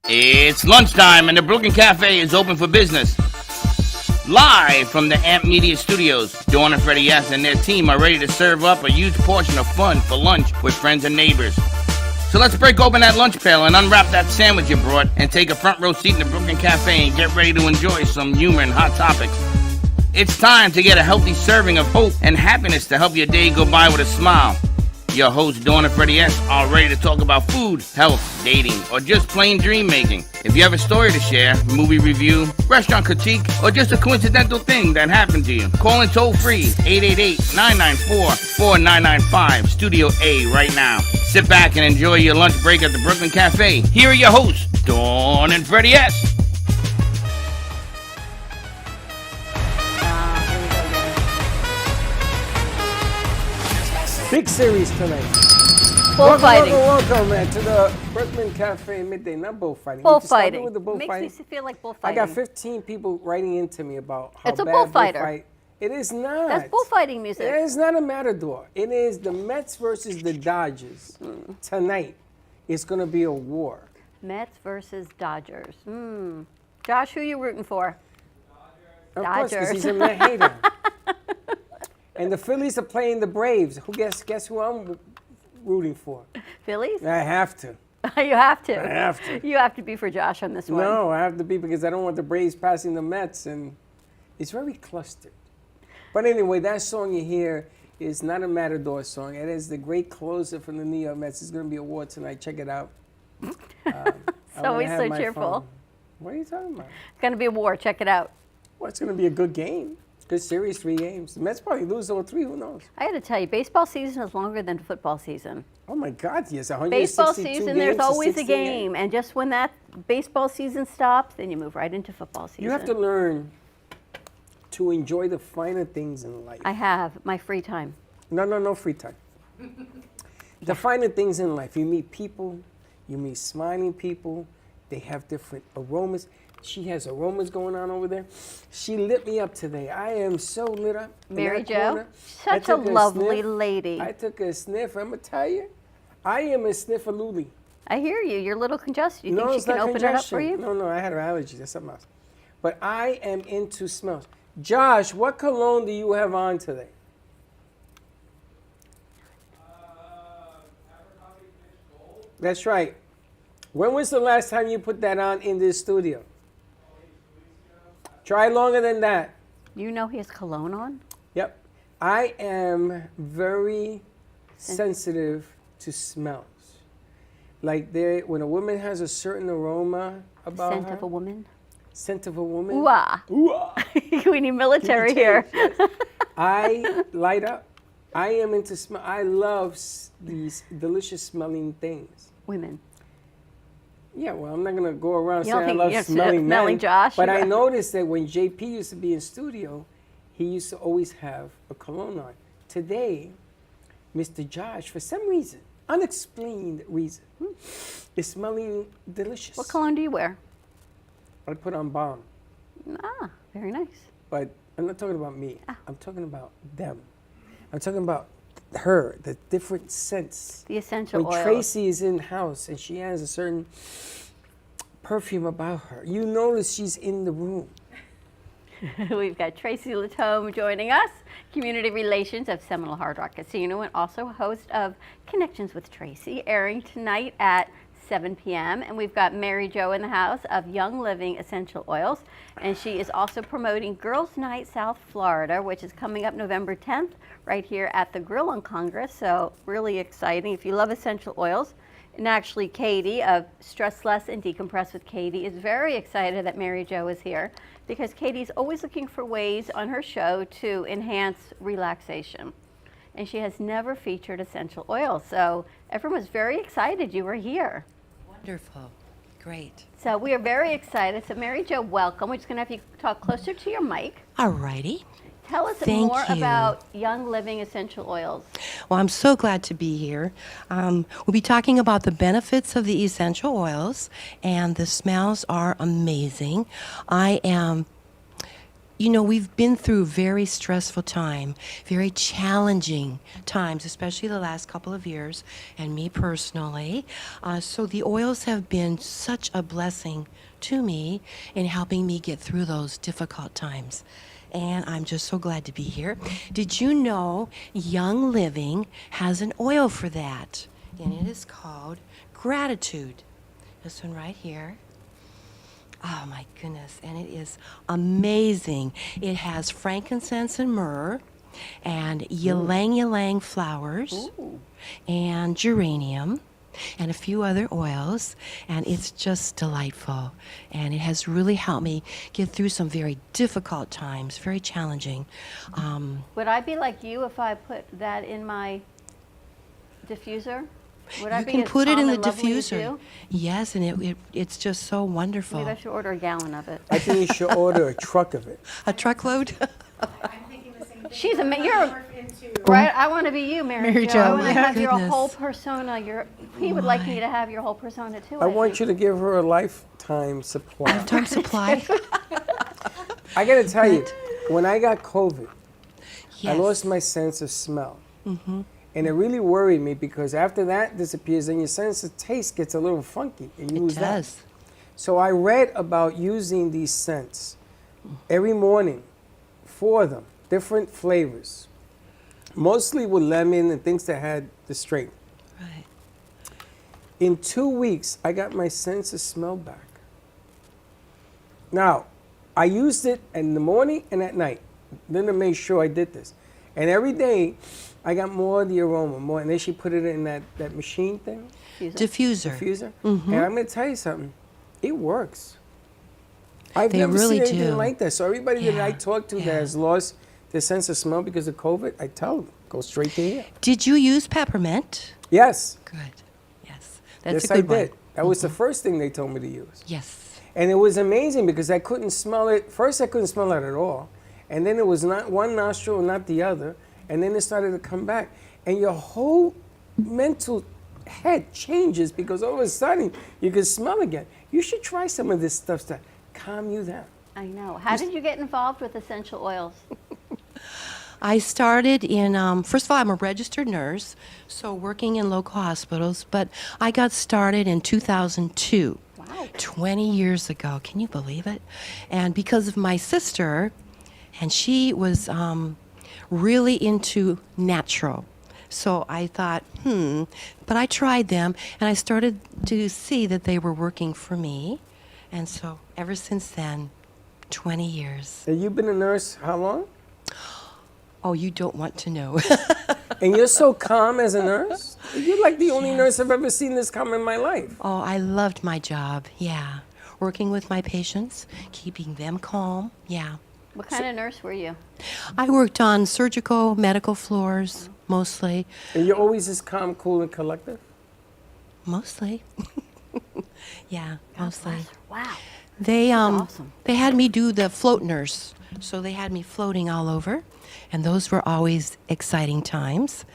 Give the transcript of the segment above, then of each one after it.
It's lunchtime and the Brooklyn Cafe is open for business. Live from the Amp Media Studios, Dawn and Freddie S. and their team are ready to serve up a huge portion of fun for lunch with friends and neighbors. So let's break open that lunch pail and unwrap that sandwich you brought and take a front row seat in the Brooklyn Cafe and get ready to enjoy some humor and hot topics. It's time to get a healthy serving of hope and happiness to help your day go by with a smile. Your hosts, Dawn and Freddie S., are ready to talk about food, health, dating, or just plain dream making. If you have a story to share, movie review, restaurant critique, or just a coincidental thing that happened to you, call in toll free 888-994-4995, Studio A right now. Sit back and enjoy your lunch break at the Brooklyn Cafe. Here are your hosts, Dawn and Freddie S. Big series tonight. Bullfighting. Welcome, man, to the Brooklyn Cafe midday. Not bullfighting. Bullfighting. With the bullfighting. Makes me feel like bullfighting. I got 15 people writing into me about how it's a bad bullfighter. Bullfight. It is not. That's bullfighting music. It is not a matador. It is the Mets versus the Dodgers. Tonight, it's going to be a war. Mets versus Dodgers. Josh, who are you rooting for? Of course, because he's a Met hater. And the Phillies are playing the Braves. Guess who I'm rooting for? Phillies? I have to. You have to. I have to. You have to be for Josh on this one. No, I have to be because I don't want the Braves passing the Mets, and it's very clustered. But anyway, that song you hear is not a Matador song. It is the great closer from the New York Mets. It's going to be a war tonight. Check it out. It's always so cheerful. Phone. What are you talking about? It's going to be a war. Check it out. Well, it's going to be a good game. Good series, 3 games. The Mets probably lose over 3. Who knows? I got to tell you, baseball season is longer than football season. Oh my God, yes, 162 Baseball season, games there's always a 68. game, and just when that baseball season stops, then you move right into football season. You have to learn to enjoy the finer things in life. I have my free time. No free time. The finer things in life. You meet people, you meet smiling people. They have different aromas. She has aromas going on over there. She lit me up today. I am so lit up. Mary Jo, such a lovely lady. I took a sniff. I'm going to tell you, I am a snifferlooly. I hear you. You're a little congested. You No, think it's she can not open it up for congestion. you? No, I had an allergy. That's something else. But I am into smells. Josh, what cologne do you have on today? That's right. When was the last time you put that on in this studio? Try longer than that. You know he has cologne on? Yep. I am very sensitive to smells. Like when a woman has a certain aroma about Scent her. of a woman? Scent of a woman. Ooh-ah. Ooh-ah. We need military here. Yes. I light up. I am into smell. I love these delicious smelling things. Women. Yeah, well, I'm not going to go around You don't saying I think love you're smelling men. Josh? But I noticed that when JP used to be in studio, he used to always have a cologne on. Today, Mr. Josh, for some reason, unexplained reason, is smelling delicious. What cologne do you wear? I put on Balm. Ah, very nice. But I'm not talking about me. I'm talking about them. I'm talking about her, the different scents. The essential when oils. Tracy is in house and she has a certain perfume about her, you notice she's in the room. We've got Tracy Latome joining us, Community Relations of Seminole Hard Rock Casino, and also host of Connections with Tracy, airing tonight at 7 p.m. And we've got Mary Jo in the house of Young Living Essential Oils. And she is also promoting Girls Night South Florida, which is coming up November 10th right here at the Grill on Congress. So really exciting. If you love essential oils. And actually, Katie of Stress Less and Decompress with Katie is very excited that Mary Jo is here because Katie's always looking for ways on her show to enhance relaxation. And she has never featured essential oils. So everyone was very excited you were here. Wonderful. Great. So we are very excited. So Mary Jo, welcome. We're just going to have you talk closer to your mic. All righty. Tell us Thank more you. about Young Living Essential Oils. Well, I'm so glad to be here. We'll be talking about the benefits of the essential oils, and the smells are amazing. you know, we've been through very stressful time, very challenging times, especially the last couple of years, and me personally. So the oils have been such a blessing to me in helping me get through those difficult times. And I'm just so glad to be here. Did you know Young Living has an oil for that? And it is called Gratitude. This one right here. Oh my goodness, and it is amazing. It has frankincense and myrrh and ylang ylang flowers and geranium and a few other oils, and it's just delightful. And it has really helped me get through some very difficult times, very challenging. Would I be like you if I put that in my diffuser? Would I You be can as put it calm in the and lovely as diffuser. you? Yes, and it's just so wonderful. Maybe I should order a gallon of it. I think you should order a truck of it. A truckload? I'm thinking the same thing. She's a you're Morph into- right. I want to be you, Mary Jo. I want to My have your goodness. whole persona. He would like me to have your whole persona too. I want you to give her a lifetime supply. Time supply? I got to tell you, when I got COVID, Yes. I lost my sense of smell. And it really worried me because after that disappears, then your sense of taste gets a little funky. And you It lose does. that. So I read about using these scents every morning, 4 of them, different flavors, mostly with lemon and things that had the strength. Right. In 2 weeks, I got my sense of smell back. Now, I used it in the morning and at night. Then to make sure I did this. And every day, I got more of the aroma, more. And then she put it in that machine thing, Diffuser. diffuser. And I'm going to tell you something. It works. I've They never really seen anything do. like that. So everybody that I Yeah, talk to that yeah. has lost their sense of smell because of COVID, I tell them, go straight to here. Did you use peppermint? Yes. Good. Yes. That's Yes, a good I did. one. That was the first thing they told me to use. Yes. And it was amazing because I couldn't smell it. First, I couldn't smell it at all. And then it was not one nostril and not the other. And then it started to come back. And your whole mental head changes because all of a sudden you can smell again. You should try some of this stuff to calm you down. I know. How did you get involved with essential oils? I started in, first of all, I'm a registered nurse, so working in local hospitals, but I got started in 2002. Wow. 20 years ago. Can you believe it? And because of my sister, and she was really into natural. So I thought, but I tried them, and I started to see that they were working for me. And so ever since then, 20 years. And you've been a nurse how long? Oh, you don't want to know. And you're so calm as a nurse? You're like the only nurse I've ever seen this calm in my life. Oh, I loved my job, yeah. Working with my patients, keeping them calm, yeah. What kind of nurse were you? I worked on surgical, medical floors, mostly. And you're always this calm, cool, and collective? Mostly. Yeah, mostly. Wow. They awesome. they had me do the float nurse, so they had me floating all over, and those were always exciting times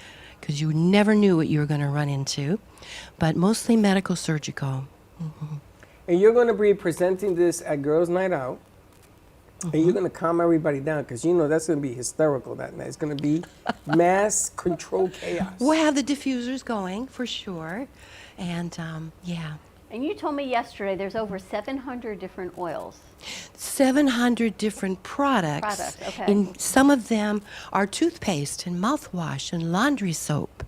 because you never knew what you were going to run into, but mostly medical surgical. And you're going to be presenting this at Girls' Night Out. And you're going to calm everybody down because you know that's going to be hysterical that night. It's going to be mass control chaos. We'll have the diffusers going for sure, and yeah. And you told me yesterday there's over 700 different oils. 700 different products. Products, okay. And some of them are toothpaste and mouthwash and laundry soap,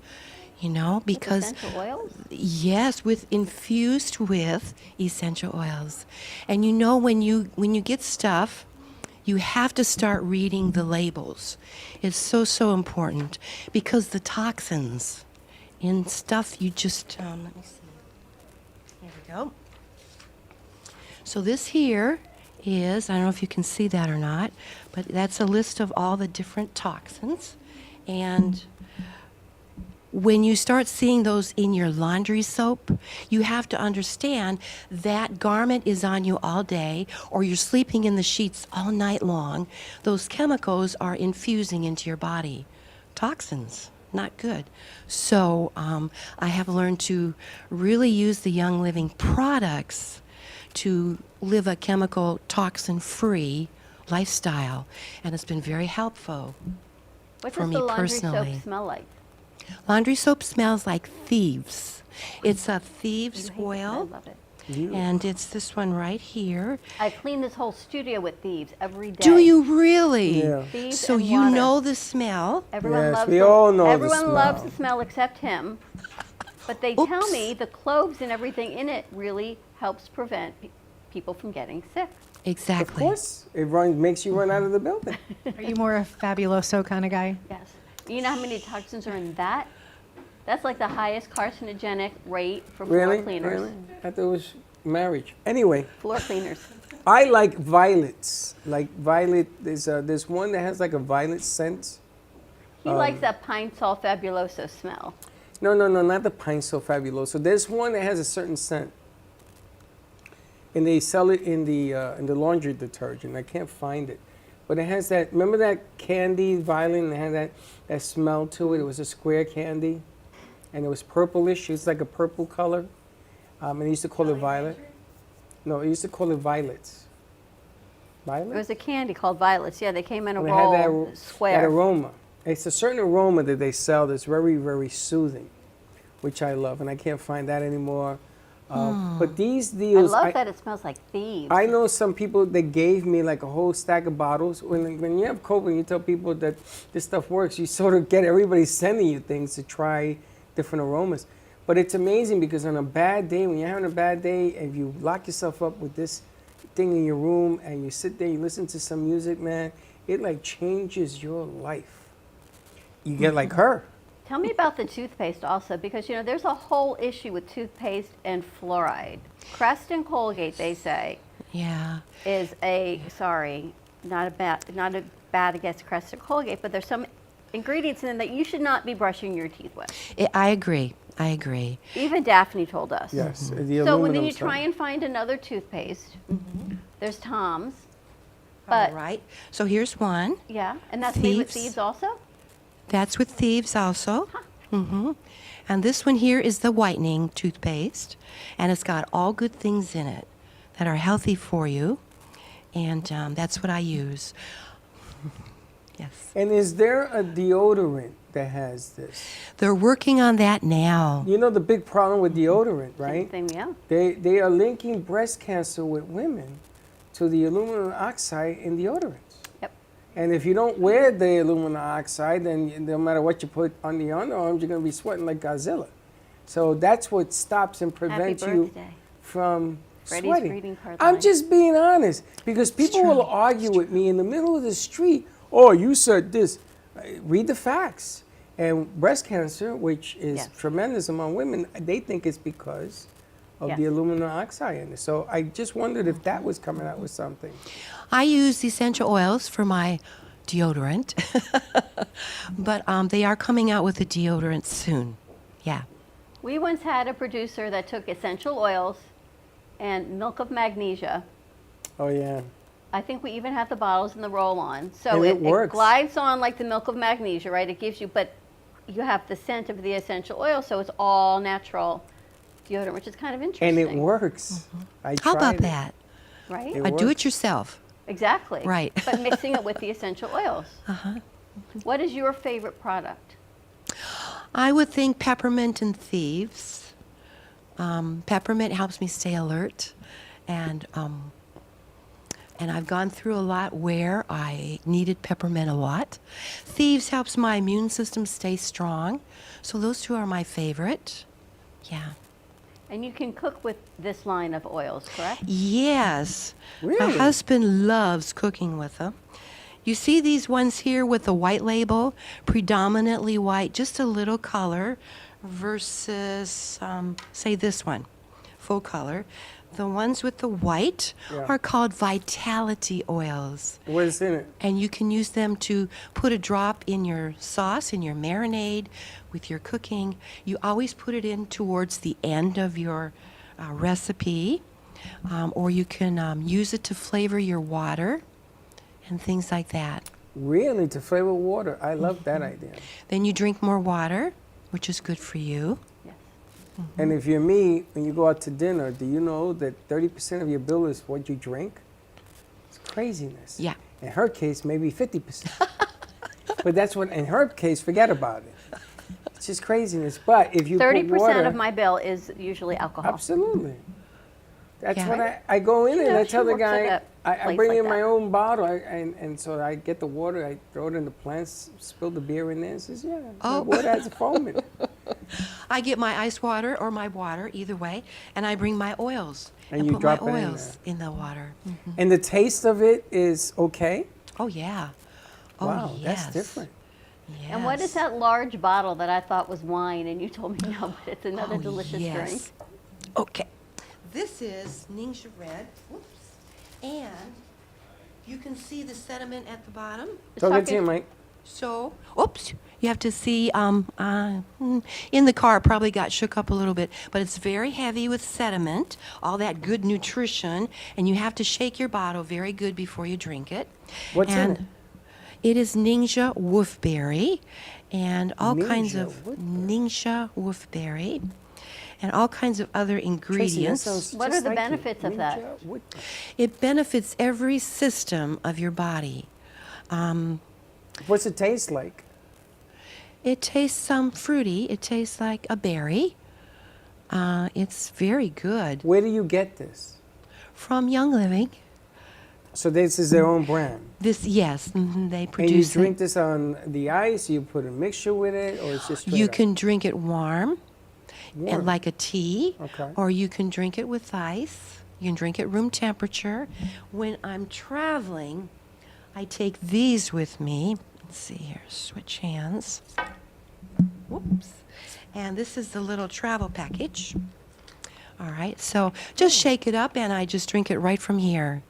you know, because Essential oils? yes, infused with essential oils. And you know when you get stuff, you have to start reading the labels. It's so important because the toxins in stuff you just let me see. There we go. So this here is, I don't know if you can see that or not, but that's a list of all the different toxins. And when you start seeing those in your laundry soap, you have to understand that garment is on you all day, or you're sleeping in the sheets all night long. Those chemicals are infusing into your body. Toxins, not good. So I have learned to really use the Young Living products to live a chemical toxin-free lifestyle, and it's been very helpful. What For does me the laundry personally. soap smell like? Laundry soap smells like Thieves. It's a You Thieves hate it, but I oil, love it. and it's this one right here. I clean this whole studio with Thieves every day. Do you really? Yeah. Thieves So and you water. know the smell? Everyone Yes, loves we the, all know the everyone loves smell. the smell except him. But they tell Oops. me the cloves and everything in it really helps prevent people from getting sick. Exactly. Of course, it makes you run out of the building. Are you more a Fabuloso kind of guy? Yes. You know how many toxins are in that? That's like the highest carcinogenic rate for Really? floor cleaners. Really? I thought it was marriage. Anyway, Floor cleaners. I like violets. Like violet, there's one that has like a violet scent. He likes that pine sol fabuloso smell. No, not the Pine So Fabuloso. There's one that has a certain scent, and they sell it in the laundry detergent. I can't find it, but it has that. Remember that candy violet? And it had that smell to it. It was a square candy, and it was purplish. It's like a purple color. And they used to call it violet. No, they used to call it violets. It Violet. was a candy called violets. Yeah, they came in a And it roll, had that square. aroma. It's a certain aroma that they sell that's very, very soothing, which I love, and I can't find that anymore. But these I deals, love that it smells like Thieves. I know some people that gave me like a whole stack of bottles. When you have COVID, you tell people that this stuff works. You sort of get everybody sending you things to try different aromas. But it's amazing because on a bad day, when you're having a bad day, if you lock yourself up with this thing in your room and you sit there, you listen to some music, man, it like changes your life. You get like her. Tell me about the toothpaste also, because you know there's a whole issue with toothpaste and fluoride. Crest and Colgate, they say, Yeah. is not a bad against Crest and Colgate, but there's some ingredients in them that you should not be brushing your teeth with. I agree. I agree. Even Daphne told us. Yes. The So when then aluminum you stuff. try and find another toothpaste, there's Tom's, All but right. So here's one. yeah, and that's made with Thieves. Thieves also. That's with Thieves also. And this one here is the whitening toothpaste, and it's got all good things in it that are healthy for you, and that's what I use. Yes. And is there a deodorant that has this? They're working on that now. You know the big problem with deodorant, Same right? thing, yeah. They are linking breast cancer with women to the aluminum oxide in deodorants. Yep. And if you don't wear the aluminum oxide, then no matter what you put on the underarms, you're going to be sweating like Godzilla. So that's what stops and Happy prevents you birthday. from Freddie's sweating. greeting card I'm line. just being honest because people will argue with me in the middle of the street. Oh, you said this. Read the facts. And breast cancer, which is Yes. tremendous among women, they think it's because of the Yes. aluminum oxide in it. So I just wondered if that was coming out with something. I use essential oils for my deodorant, but they are coming out with a deodorant soon. Yeah. We once had a producer that took essential oils and milk of magnesia. Oh, yeah. I think we even have the bottles in the roll-on. So And it works. glides on like the milk of magnesia, right? It gives you, but you have the scent of the essential oil, so it's all natural deodorant, which is kind of interesting. And it works. I How about tried it. that? Right? It Do works. it yourself. Exactly. Right. But mixing it with the essential oils. What is your favorite product? I would think peppermint and Thieves. Peppermint helps me stay alert, and I've gone through a lot where I needed peppermint a lot. Thieves helps my immune system stay strong, so those two are my favorite. Yeah. And you can cook with this line of oils, correct? Yes. My Really? husband loves cooking with them. You see these ones here with the white label, predominantly white, just a little color, versus, say, this one, full color. The ones with the white Yeah. are called vitality oils. What is in it? And you can use them to put a drop in your sauce, in your marinade, with your cooking. You always put it in towards the end of your recipe, or you can use it to flavor your water and things like that. Really, to flavor water. I love that idea. Then you drink more water, which is good for you. Yes. And if you're me, when you go out to dinner, do you know that 30% of your bill is what you drink? It's craziness. Yeah. In her case, maybe 50%. But that's what, in her case, forget about it. It's just craziness. But if you 30% put water, of my bill is usually alcohol. absolutely. That's Yeah. what I go in and Yeah, I she tell the works at guy, a I place bring like in my that. own bottle, and so I get the water, I throw it in the plants, spill the beer in there, and says, yeah, Oh. the water has a foam in it. I get my ice water or my water, either way, and I bring my oils And you put drop my it in oils in the water. And the taste of it is okay? Oh yeah. Oh Wow, yes. that's different. And what is Yes. that large bottle that I thought was wine and you told me no, but it's another Oh, delicious yes. drink? Okay. This is Ningxia Red. Whoops. And you can see the sediment at the bottom. Talk it to Talking- you, Mike. So, oops, you have to see, in the car it probably got shook up a little bit, but it's very heavy with sediment, all that good nutrition, and you have to shake your bottle very good before you drink it. What's in and it? It is Ningxia wolfberry and all kinds Ningxia of wolfberry. Ningxia wolfberry and all kinds of other Tracy, that ingredients. sounds What just are the like you. benefits of that? Ninja wood- It benefits every system of your body. What's it taste like? It tastes fruity. It tastes like a berry. It's very good. Where do you get this? From Young Living. So this is their own brand. This, yes, they And you produce drink it. this on the ice, you put a mixture with it, or it's just straight You up? can drink it warm, Warm. and like a tea, Okay. or you can drink it with ice. You can drink it room temperature. When I'm traveling, I take these with me. Let's see here, switch hands. Whoops. And this is the little travel package. All right, so just shake it up and I just drink it right from here.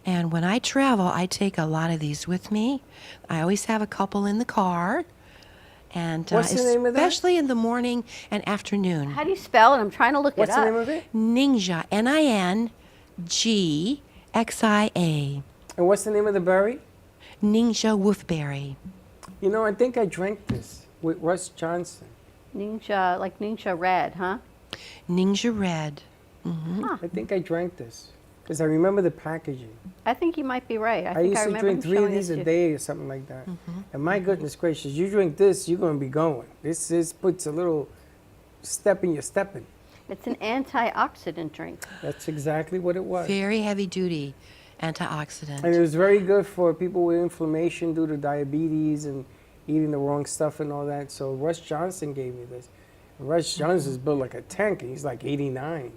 And when I travel, I take a lot of these with me. I always have a couple in the car. And What's the name of that? especially in the morning and afternoon. How do you spell it? I'm trying to look What's it the up. name of it? Ningxia, Ningxia. And what's the name of the berry? Ningxia wolfberry. You know, I think I drank this with Russ Johnson. Ningxia, like Ningxia Red, huh? Ningxia red. I think I drank this because I remember the packaging. I think you might be right. I I think used I to remember drink him 3 of showing these this a to- day or something like that. And my goodness gracious, you drink this, you're going to be going. This puts a little step in your stepping. It's an antioxidant drink. That's exactly what it was. Very heavy duty antioxidant. And it was very good for people with inflammation due to diabetes and eating the wrong stuff and all that. So Russ Johnson gave me this. And Russ Johnson's built like a tank, and he's like 89.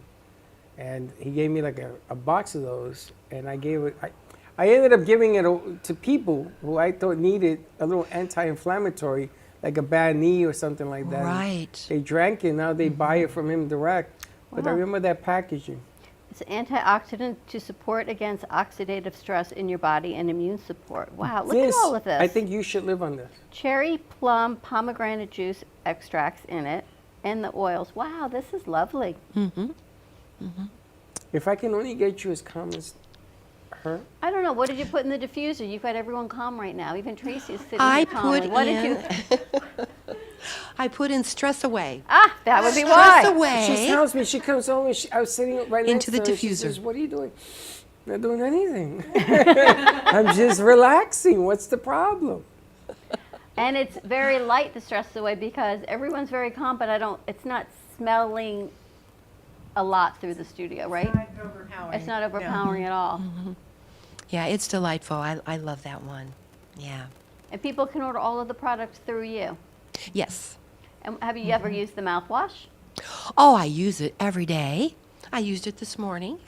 And he gave me like a box of those, and I gave it. I ended up giving it to people who I thought needed a little anti-inflammatory, like a bad knee or something like that. Right. They drank it, now they buy it from him direct. But I Wow. remember that packaging. It's an antioxidant to support against oxidative stress in your body and immune support. Wow, look at all of this. I think you should live on this. Cherry, plum, pomegranate juice extracts in it, and the oils. Wow, this is lovely. If I can only get you as calm as her. I don't know. What did you put in the diffuser? You've got everyone calm right now. Even Tracy is sitting I here calmly. put What in- did you? I put in stress away. Ah, that would be Stress why. away. She tells me, she comes home and I was sitting right next Into the to her. She diffuser. says, what are you doing? Not doing anything. I'm just relaxing. What's the problem? And it's very light to stress away because everyone's very calm, but it's not smelling a lot through the studio, right? Not overpowering. It's not overpowering at all. Yeah, it's delightful. I love that one. Yeah. And people can order all of the products through you. Yes. And have you ever used the mouthwash? Oh, I use it every day. I used it this morning.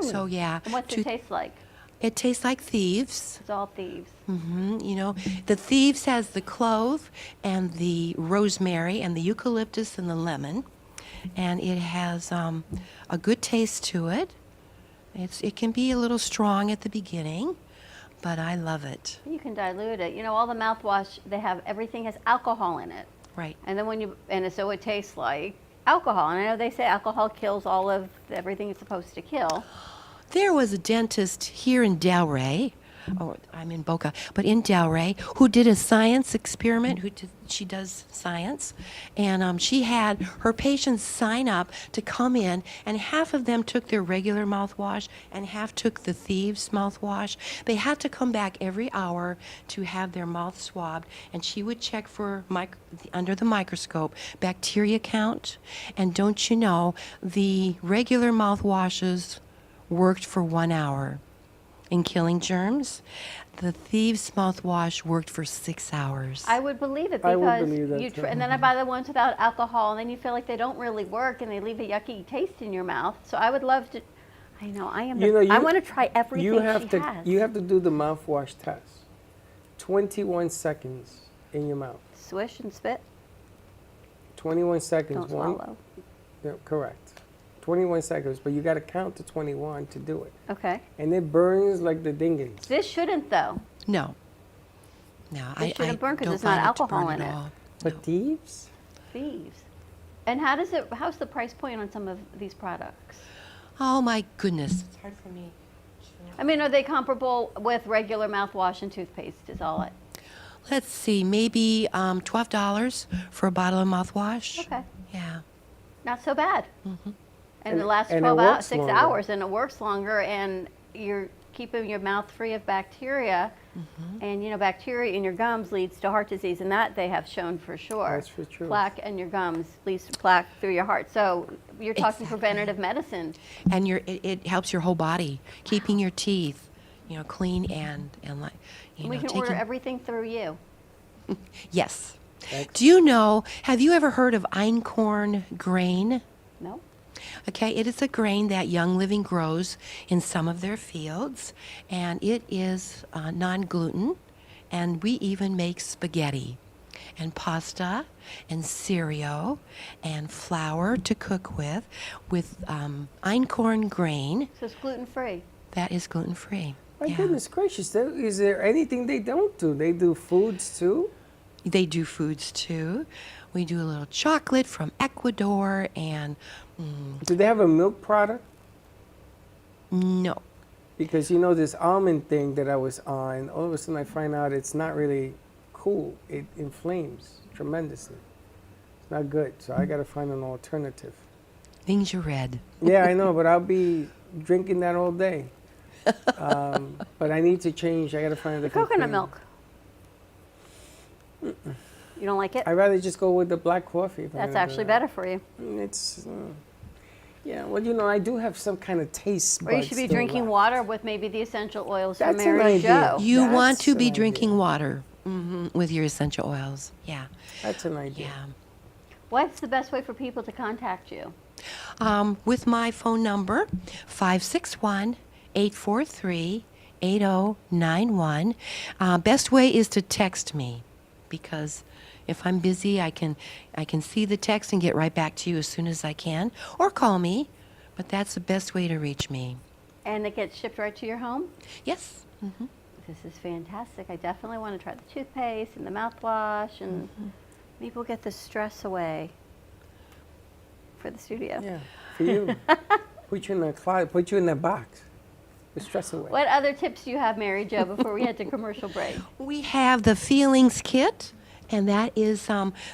So yeah. And what's it taste like? It tastes like Thieves. It's all Thieves. You know, the Thieves has the clove and the rosemary and the eucalyptus and the lemon, and it has a good taste to it. It can be a little strong at the beginning, but I love it. You can dilute it. You know, all the mouthwash, everything has alcohol in it. Right. And then so it tastes like alcohol. And I know they say alcohol kills all of everything it's supposed to kill. There was a dentist here in Delray oh, I'm in Boca, but in Delray, who did a science experiment. She does science, and she had her patients sign up to come in, and half of them took their regular mouthwash, and half took the Thieves mouthwash. They had to come back every hour to have their mouth swabbed, and she would check for under the microscope bacteria count. And don't you know, the regular mouthwashes worked for 1 hour in killing germs. The Thieves mouthwash worked for 6 hours. I would believe it I would because believe that you too. and then I buy the ones without alcohol, and then you feel like they don't really work, and they leave a yucky taste in your mouth. So I would love to. I know I am. I want to try everything you have she to, has. You have to do the mouthwash test. 21 seconds in your mouth. Swish and spit. 21 seconds. Don't swallow. Yeah, correct. 21 seconds, but you got to count to 21 to do it. Okay. And it burns like the dingens. This shouldn't though. No. It shouldn't burn because don't there's not find it to alcohol burn in at it. all. But Thieves? Thieves. And how's the price point on some of these products? Oh my goodness. It's hard for me. I mean, are they comparable with regular mouthwash and toothpaste? Is all it? Let's see, maybe $12 for a bottle of mouthwash. Okay. Yeah. Not so bad. Mm-hmm. And it And- lasts and it 12 hours, works 6 longer. hours, and it works longer, and you're keeping your mouth free of bacteria. Mm-hmm. And you know, bacteria in your gums leads to heart disease, and that they have shown for sure. That's for sure. Plaque in your gums leads to plaque through your heart. So you're talking Exactly. preventative medicine. And it helps your whole body, keeping your teeth, clean and like, We can order everything through you. Yes. Excellent. Do you know, have you ever heard of einkorn grain? No? Okay, it is a grain that Young Living grows in some of their fields, and it is non-gluten, and we even make spaghetti and pasta and cereal and flour to cook with einkorn grain So it's gluten free. that is gluten-free. My goodness gracious, is there anything they don't do? They do foods too? They do foods too. We do a little chocolate from Ecuador and Do they have a milk product? no. Because this almond thing that I was on, all of a sudden I find out it's not really cool. It inflames tremendously. It's not good, so I got to find an alternative. Ningxia red. Yeah, I know, but I'll be drinking that all day. But I need to change. I got to find a The different coconut thing. milk. You don't like it? I'd rather just go with the black coffee. if I'm That's gonna do actually that. better for you. It's, yeah, well, I do have some kind of taste Or you buds should be still drinking left. water with maybe the essential oils from That's an Mary idea. Jo. You want That's to an be idea. drinking water with your essential oils. Yeah. That's an idea. Yeah. What's the best way for people to contact you? With my phone number, 561-843-8091. Best way is to text me, because if I'm busy, I can see the text and get right back to you as soon as I can, or call me, but that's the best way to reach me. And it gets shipped right to your home? Yes. This is fantastic. I definitely want to try the toothpaste and the mouthwash, and maybe we'll get the stress away for the studio. Yeah, for you. Put you in a closet, put you in a box. The stress away. What other tips do you have, Mary Jo, before we head to commercial break? We have the Feelings Kit, and that is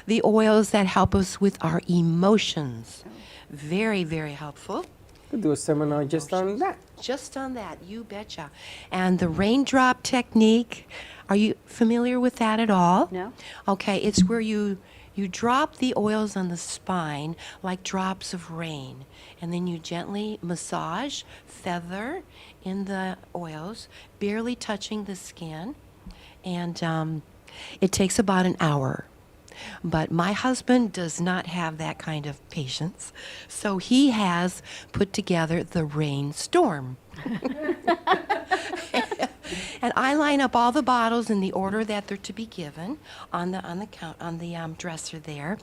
the oils that help us with our emotions. Very, very helpful. Could do a seminar just on that. Just on that, you betcha. And the raindrop technique, are you familiar with that at all? No. Okay, it's where you drop the oils on the spine like drops of rain, and then you gently massage, feather in the oils, barely touching the skin, and it takes about an hour. But my husband does not have that kind of patience, so he has put together the rainstorm. And I line up all the bottles in the order that they're to be given on the dresser there,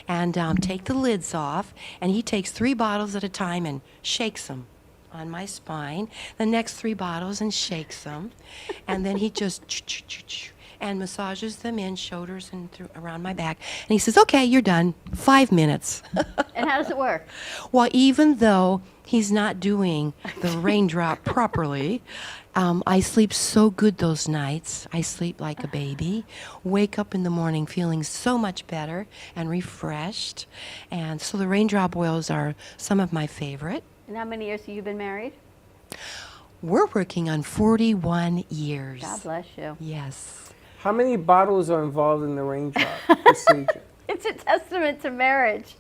and take the lids off. And he takes 3 bottles at a time and shakes them on my spine. The next 3 bottles and shakes them, and then he just and massages them in, shoulders and around my back. And he says, okay, you're done. 5 minutes. And how does it work? Well, even though he's not doing the raindrop properly, I sleep so good those nights. I sleep like a baby. Wake up in the morning feeling so much better and refreshed. And so the raindrop oils are some of my favorite. And how many years have you been married? We're working on 41 years. God bless you. Yes. How many bottles are involved in the raindrop procedure? It's a testament to marriage.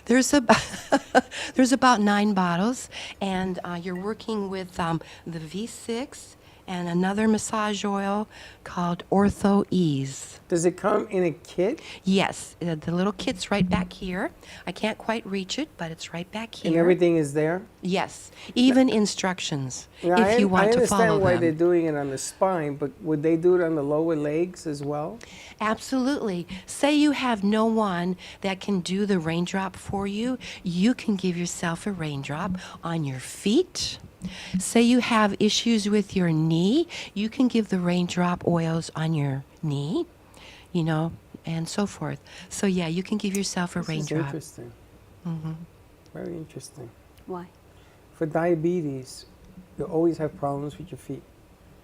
There's about 9 bottles, and you're working with the V6 and another massage oil called Ortho Ease. Does it come in a kit? Yes, the little kit's right back here. I can't quite reach it, but it's right back here. And everything is there? Yes, even instructions Now, if you want to follow I understand why they're them. doing it on the spine, but would they do it on the lower legs as well? Absolutely. Say you have no one that can do the raindrop for you, you can give yourself a raindrop on your feet. Say you have issues with your knee, you can give the raindrop oils on your knee, you know, and so forth. So yeah, you can give yourself a This is raindrop. interesting. Very interesting. Why? For diabetes, you always have problems with your feet,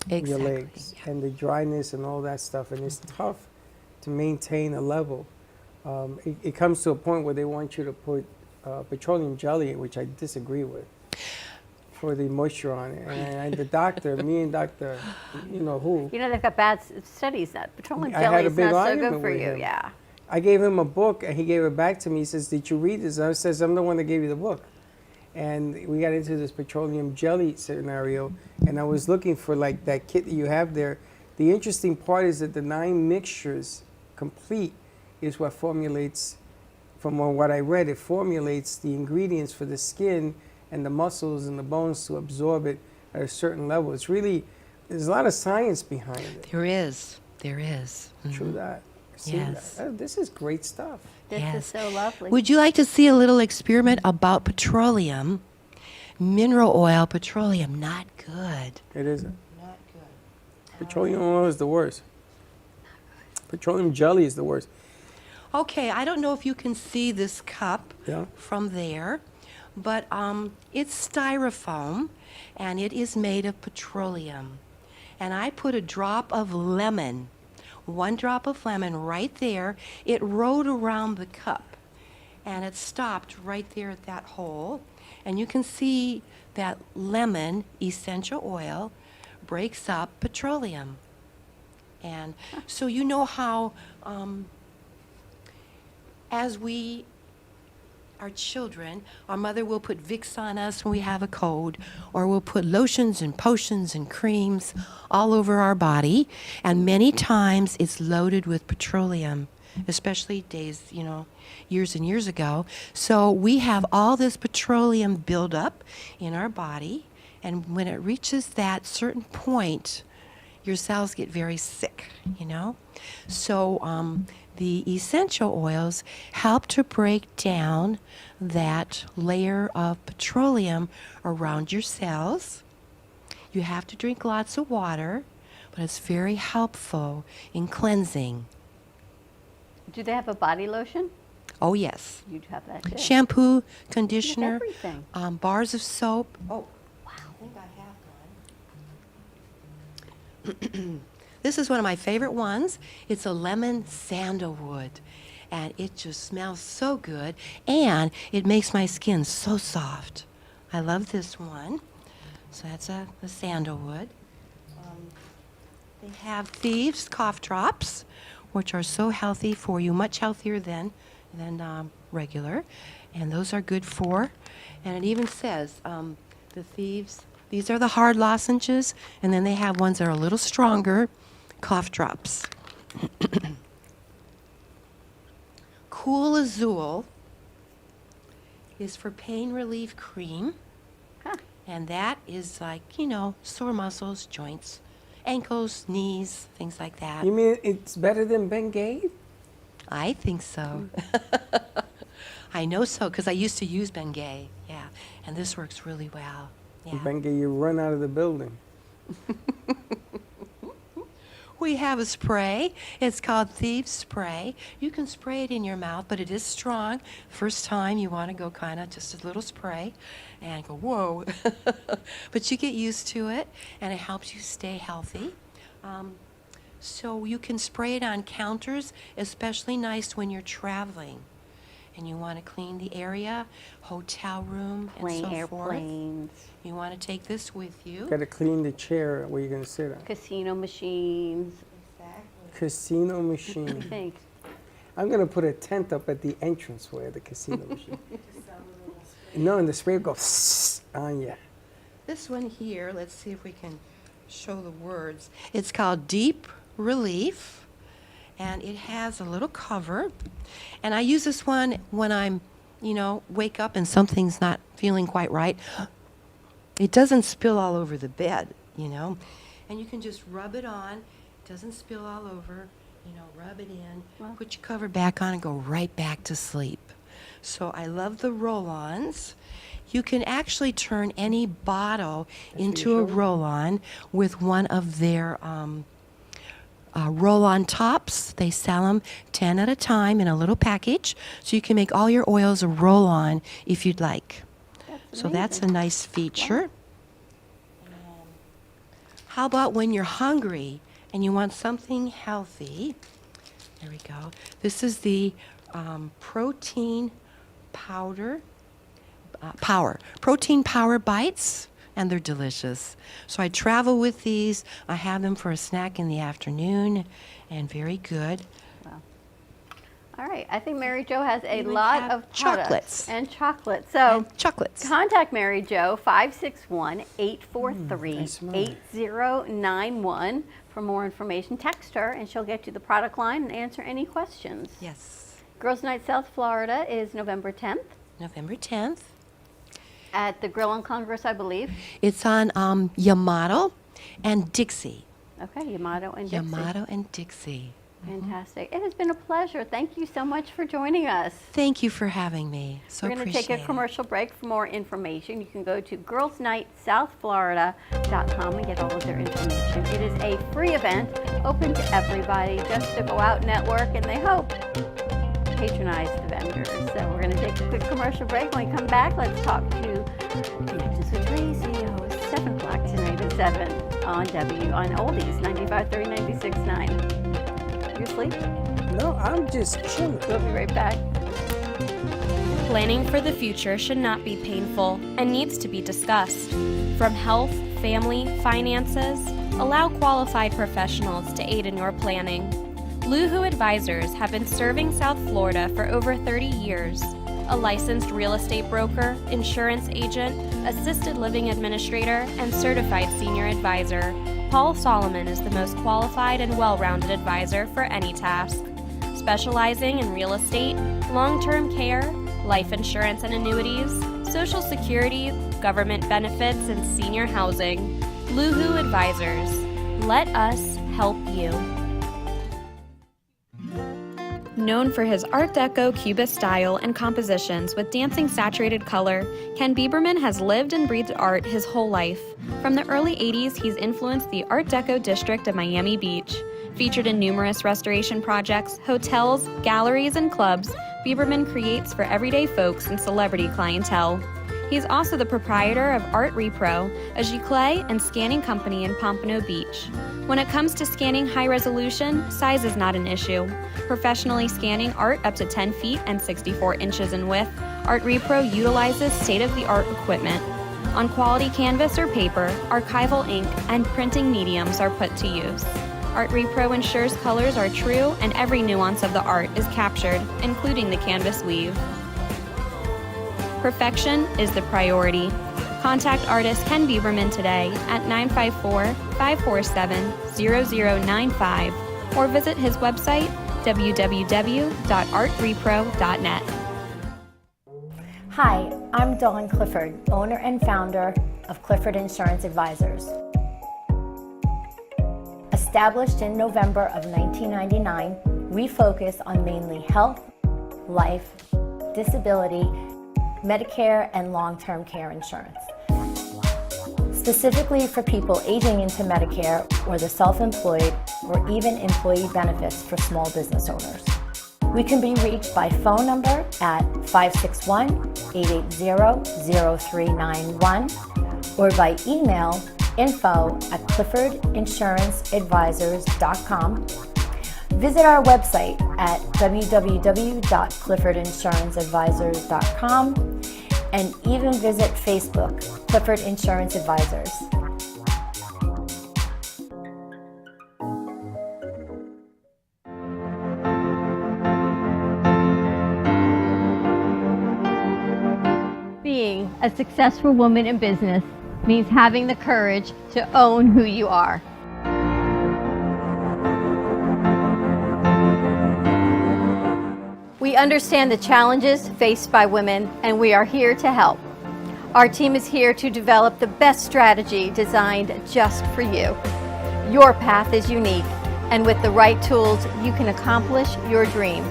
your legs, yeah. and the dryness and all that stuff. And it's tough to maintain a level. It comes to a point where they want you to put petroleum jelly, which I disagree with, for the moisture on it. And the doctor, me and Dr. you know who, You know, they've got bad studies that petroleum I had jelly a is big not so argument good for with you. him. Yeah. I gave him a book and he gave it back to me. He says, did you read this? And I says, I'm the one that gave you the book. And we got into this petroleum jelly scenario, and I was looking for like that kit that you have there. The interesting part is that the 9 mixtures complete is what formulates, from what I read, it formulates the ingredients for the skin and the muscles and the bones to absorb it at a certain level. It's really, there's a lot of science behind it. There is. True that. See Yes. that? This is great stuff. This is Yes. so lovely. Would you like to see a little experiment about petroleum? Mineral oil, petroleum, not good. It isn't. Not good. Petroleum oil is the worst. Petroleum jelly is the worst. Okay, I don't know if you can see this cup Yeah. from there, but it's styrofoam, and it is made of petroleum. And I put a drop of lemon, 1 drop of lemon right there. It rode around the cup, and it stopped right there at that hole. And you can see that lemon essential oil breaks up petroleum. And so you know how as we are children, our mother will put Vicks on us when we have a cold, or we'll put lotions and potions and creams all over our body, and many times it's loaded with petroleum, especially days, you know, years and years ago. So we have all this petroleum buildup in our body, and when it reaches that certain point, your cells get very sick, you know? So the essential oils help to break down that layer of petroleum around your cells. You have to drink lots of water, but it's very helpful in cleansing. Do they have a body lotion? Oh, yes. You have that too. Shampoo, conditioner, everything. bars of soap. Oh, wow. I think I have one. This is one of my favorite ones. It's a lemon sandalwood, and it just smells so good, and it makes my skin so soft. I love this one. So that's the sandalwood. They have Thieves cough drops, which are so healthy for you, much healthier than regular, and those are good for. And it even says the Thieves. These are the hard lozenges, and then they have ones that are a little stronger, cough drops. Cool Azul is for pain relief cream, Huh. and that is like, you know, sore muscles, joints, ankles, knees, things like that. You mean it's better than Bengay? I think so. I know so, because I used to use Bengay, yeah, and this works really well. Yeah. Bengay, you run out of the building. We have a spray. It's called Thieves spray. You can spray it in your mouth, but it is strong. First time you want to go kind of just a little spray and go, whoa. But you get used to it, and it helps you stay healthy. So you can spray it on counters, especially nice when you're traveling and you want to clean the area, hotel room, and so Airplanes. forth. You want to take this with you. Got to clean the chair where you're going to sit on. Casino machines. Casino I machine. think. I'm going to put a tent up at the entranceway of the casino machine. No, and the spray will go on you. This one here, let's see if we can show the words. It's called Deep Relief, and it has a little cover. And I use this one when I'm, wake up and something's not feeling quite right. It doesn't spill all over the bed, and you can just rub it on. It doesn't spill all over, rub it in, put your cover back on, and go right back to sleep. So I love the roll-ons. You can actually turn any bottle into a roll-on with one of their roll-on tops. They sell them 10 at a time in a little package, so you can make all your oils a roll-on if you'd like. So that's a nice feature. How about when you're hungry and you want something healthy? There we go. This is the protein protein power bites, and they're delicious. So I travel with these. I have them for a snack in the afternoon, and very good. All right. I think Mary Jo has a We lot have of products. chocolates. And chocolates. So And chocolates. contact Mary Jo, 561-843-8091 for more information. Text her, and she'll get you the product line and answer any questions. Yes. Girls Night South Florida is November 10th November 10th. at the Grill on Congress, I believe. It's on Yamato and Dixie. Okay, Yamato and Dixie. Yamato and Dixie. Fantastic. It has been a pleasure. Thank you so much for joining us. Thank you for having me. So We're going to appreciate take a commercial break. For more information, you can go to girlsnightsouthflorida.com and get all of their information. It is a free event, open to everybody, just to go out, network, and they hope patronize the vendors. So we're going to take a quick commercial break. When we come back, let's talk to Connections with Tracy, host 7 o'clock tonight at 7 on Oldies 95.3, 96.9. You asleep? No, I'm just chilling. We'll be right back. Planning for the future should not be painful and needs to be discussed. From health, family, finances, allow qualified professionals to aid in your planning. Luhu Advisors have been serving South Florida for over 30 years. A licensed real estate broker, insurance agent, assisted living administrator, and certified senior advisor, Paul Solomon is the most qualified and well-rounded advisor for any task. Specializing in real estate, long-term care, life insurance and annuities, Social Security, government benefits, and senior housing. Luhu Advisors. Let us help you. Known for his Art Deco Cubist style and compositions with dancing saturated color, Ken Bieberman has lived and breathed art his whole life. From the early 80s, he's influenced the Art Deco district of Miami Beach. Featured in numerous restoration projects, hotels, galleries, and clubs, Bieberman creates for everyday folks and celebrity clientele. He's also the proprietor of Art Repro, a giclée and scanning company in Pompano Beach. When it comes to scanning high resolution, size is not an issue. Professionally scanning art up to 10 feet and 64 inches in width, Art Repro utilizes state-of-the-art equipment. On quality canvas or paper, archival ink and printing mediums are put to use. Art Repro ensures colors are true and every nuance of the art is captured, including the canvas weave. Perfection is the priority. Contact artist Ken Bieberman today at 954-547-0095 or visit his website www.artrepro.net. Hi, I'm Dawn Clifford, owner and founder of Clifford Insurance Advisors. Established in November of 1999, we focus on mainly health, life, disability, Medicare, and long-term care insurance. specifically for people aging into Medicare or the self-employed or even employee benefits for small business owners. We can be reached by phone number at 561-880-0391 or by email info@cliffordinsuranceadvisors.com. Visit our website at www.cliffordinsuranceadvisors.com and even visit Facebook, Clifford Insurance Advisors. Being a successful woman in business means having the courage to own who you are. We understand the challenges faced by women, and we are here to help. Our team is here to develop the best strategy designed just for you. Your path is unique, and with the right tools, you can accomplish your dream.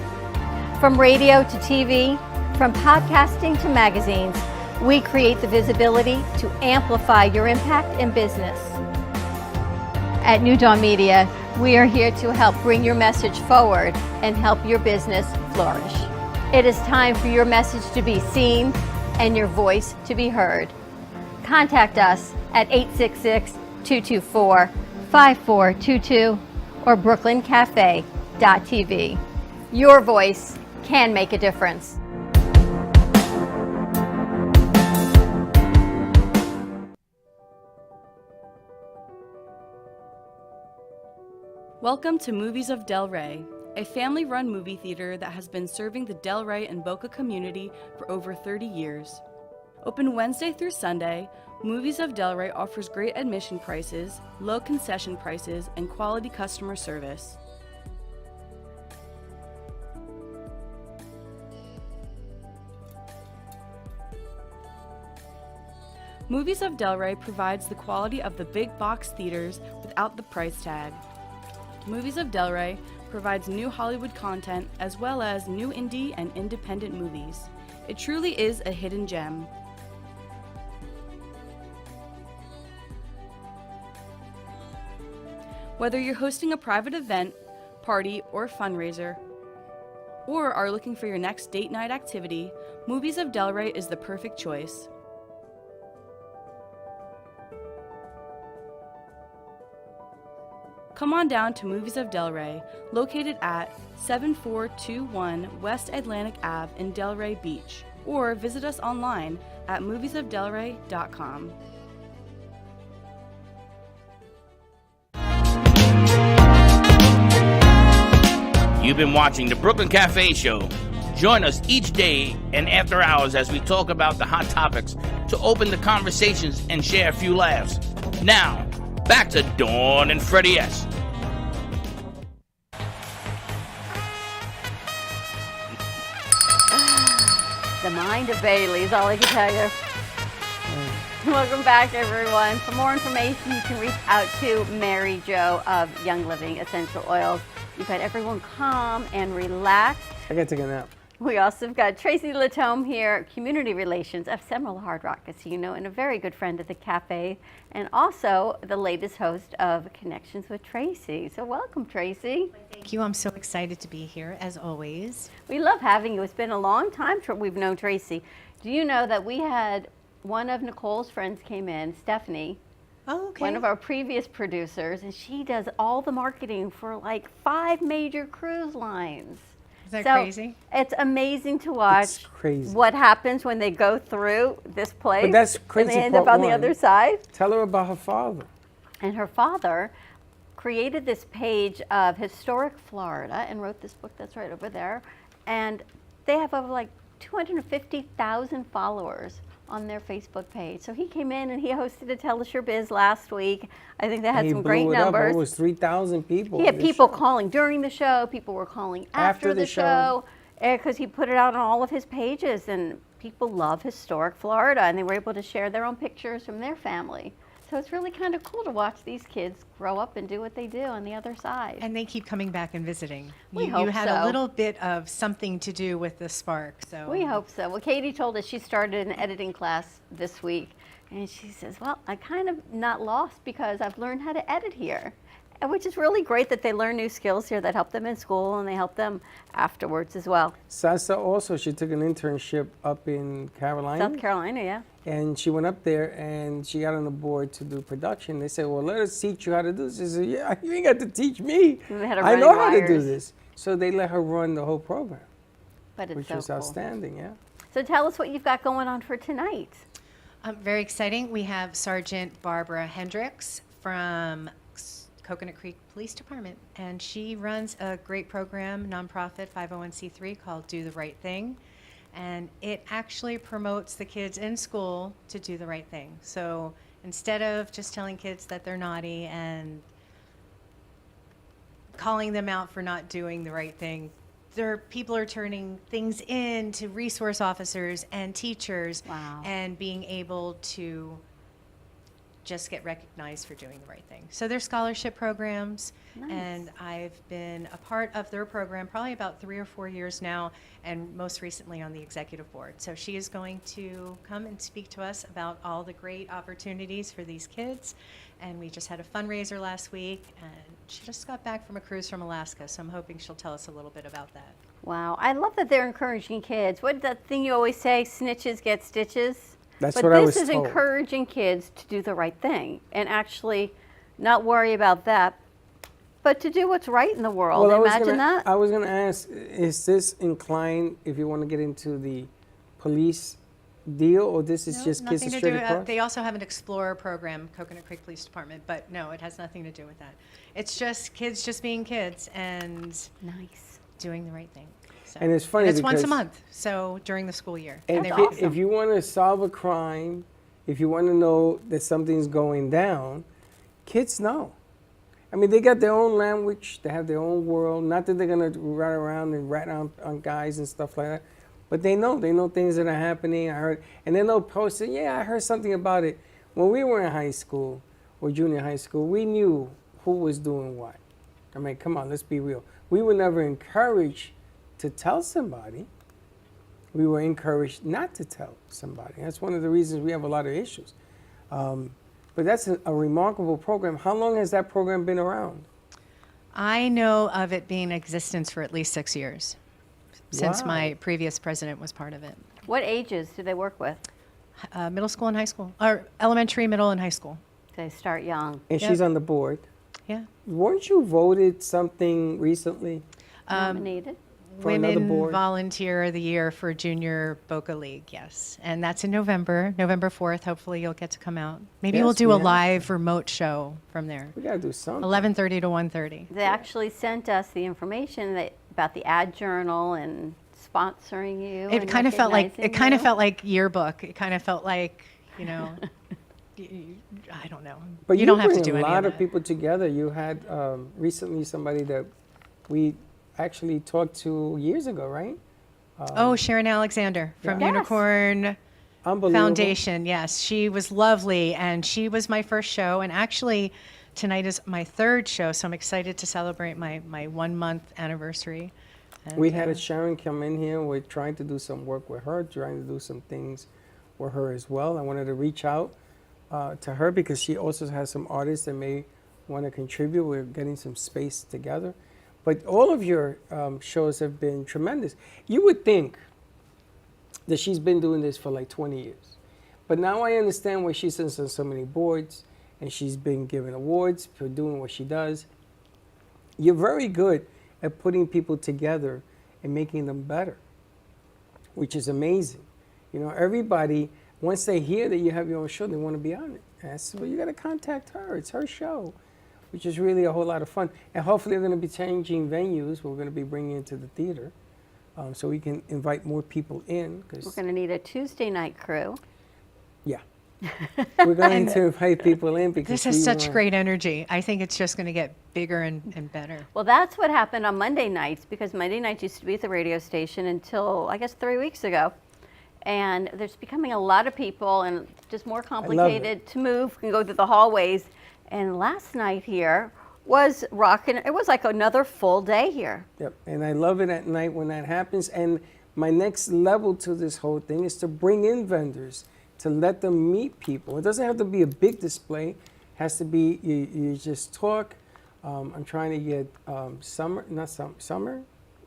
From radio to TV, from podcasting to magazines, we create the visibility to amplify your impact in business. At New Dawn Media, we are here to help bring your message forward and help your business flourish. It is time for your message to be seen and your voice to be heard. Contact us at 866-224-5422 or brooklyncafe.tv. Your voice can make a difference. Welcome to Movies of Del Rey, a family-run movie theater that has been serving the Del Rey and Boca community for over 30 years. Open Wednesday through Sunday, Movies of Del Rey offers great admission prices, low concession prices, and quality customer service. Movies of Del Rey provides the quality of the big box theaters without the price tag. Movies of Del Rey provides new Hollywood content as well as new indie and independent movies. It truly is a hidden gem. Whether you're hosting a private event, party, or fundraiser, or are looking for your next date night activity, Movies of Del Rey is the perfect choice. Come on down to Movies of Del Rey, located at 7421 West Atlantic Ave in Delray Beach, or visit us online at moviesofdelray.com. You've been watching the Brooklyn Cafe Show. Join us each day and after hours as we talk about the hot topics to open the conversations and share a few laughs. Now, back to Dawn and Freddie S. The mind of Bailey is all I can tell you. Welcome back, everyone. For more information, you can reach out to Mary Jo of Young Living Essential Oils. You've got everyone calm and relax. I gotta take a nap. We also have got Tracy Latome here, Community Relations of Seminole Hard Rock Casino, and a very good friend of the cafe, and also the latest host of Connections with Tracy. So welcome, Tracy. Thank you. I'm so excited to be here, as always. We love having you. It's been a long time we've known Tracy. Do you know that we had one of Nicole's friends came in, Stephanie, Oh, okay. one of our previous producers, and she does all the marketing for like 5 major cruise lines. Is that crazy? It's amazing to watch It's crazy. what happens when they go through this place. But that's crazy. And they end up part on the one. other side. Tell her about her father. And her father created this page of historic Florida and wrote this book that's right over there. And they have over like 250,000 followers on their Facebook page. So he came in and he hosted a Tell Us Your Biz last week. I think they had some great numbers. It was 3,000 people. He had people calling during the show. People were calling after the show because he put it out on all of his pages, and people love historic Florida, and they were able to share their own pictures from their family. So it's really kind of cool to watch these kids grow up and do what they do on the other side. And they keep coming back and visiting. We You hope had so. a little bit of something to do with the spark. So We hope so. Well, Katie told us she started an editing class this week, and she says, well, I kind of not lost because I've learned how to edit here, and which is really great that they learn new skills here that help them in school and they help them afterwards as well. Sasa also, she took an internship up in Carolina. South Carolina, yeah. And she went up there and she got on the board to do production. They said, well, let us teach you how to do this. She said, yeah, you ain't got to teach me. They had her I know running how to do wires. this. So they let her run the whole program, But it's which so was cool. outstanding, yeah. So tell us what you've got going on for tonight. very exciting. We have Sergeant Barbara Hendricks from Coconut Creek Police Department, and she runs a great program, nonprofit 501c3 called Do the Right Thing. And it actually promotes the kids in school to do the right thing. So instead of just telling kids that they're naughty and calling them out for not doing the right thing, people are turning things in to resource officers and teachers. Wow. And being able to just get recognized for doing the right thing. So there's scholarship programs, Nice. and I've been a part of their program probably about 3 or 4 years now, and most recently on the executive board. So she is going to come and speak to us about all the great opportunities for these kids. And we just had a fundraiser last week, and she just got back from a cruise from Alaska, so I'm hoping she'll tell us a little bit about that. Wow, I love that they're encouraging kids. What's that thing you always say, snitches get stitches? That's But what I was this is told. encouraging kids to do the right thing and actually not worry about that, but to do what's right in the world. Well, Imagine that. I was going to ask, is this inclined if you want to get into the police deal, or this is No, just kids nothing to straight do. across? They also have an Explorer program, Coconut Creek Police Department, but no, it has nothing to do with that. It's just kids just being kids and Nice. doing the right thing. So, And it's funny it's once a because- month, so during the school year. And they That's if, review. awesome. if you want to solve a crime, if you want to know that something's going down, kids know. I mean, they got their own language, they have their own world. Not that they're going to run around and rat on guys and stuff like that, but they know things that are happening. I heard, and then they'll post it, yeah, I heard something about it. When we were in high school or junior high school, we knew who was doing what. I mean, come on, let's be real. We were never encouraged to tell somebody. We were encouraged not to tell somebody. That's one of the reasons we have a lot of issues. But that's a remarkable program. How long has that program been around? I know of it being in existence for at least 6 years, since Wow. my previous president was part of it. What ages do they work with? Middle school and high school, or elementary, middle, and high school. They start young. And Yep. she's on the board. Yeah. Weren't you voted something recently? Nominated. For another Women board? Volunteer of the Year for Junior Boca League, yes. And that's in November 4th. Hopefully you'll get to come out. Maybe Yes, we'll do we a have live remote show from there. We got to do something. 11:30 to 1:30. They actually sent us the information about the ad journal and sponsoring you. It and kind of felt like recognizing you. yearbook. It kind of felt like, you know, I don't know. But you don't have to bring do a any lot of of that. people together. You had recently somebody that we actually talked to years ago, right? Oh, Sharon Alexander from Yes. Unicorn Unbelievable. Foundation. Yes, she was lovely, and she was my first show. And actually, tonight is my third show, so I'm excited to celebrate my 1 month anniversary. And, We had a Sharon come in here. We're trying to do some work with her, trying to do some things with her as well. I wanted to reach out to her because she also has some artists that may want to contribute. We're getting some space together. But all of your shows have been tremendous. You would think that she's been doing this for like 20 years. But now I understand why she sits on so many boards and she's been given awards for doing what she does. You're very good at putting people together and making them better, which is amazing. You know, everybody, once they hear that you have your own show, they want to be on it. And I said, well, you got to contact her. It's her show, which is really a whole lot of fun. And hopefully we're going to be changing venues. We're going to be bringing it to the theater so we can invite more people in. We're 'Cause going to need a Tuesday night crew. yeah. We're going to invite people in because This has we such want- great energy. I think it's just going to get bigger and better. Well, that's what happened on Monday nights because Monday nights used to be at the radio station until, I guess, 3 weeks ago. and there's becoming a lot of people and just more love complicated to move and go through the hallways. And last night here was rocking. It was like another full day here. Yep, and I love it at night when that happens. And my next level to this whole thing is to bring in vendors, to let them meet people. It doesn't have to be a big display. It has to be, you just talk. I'm trying to get Summer,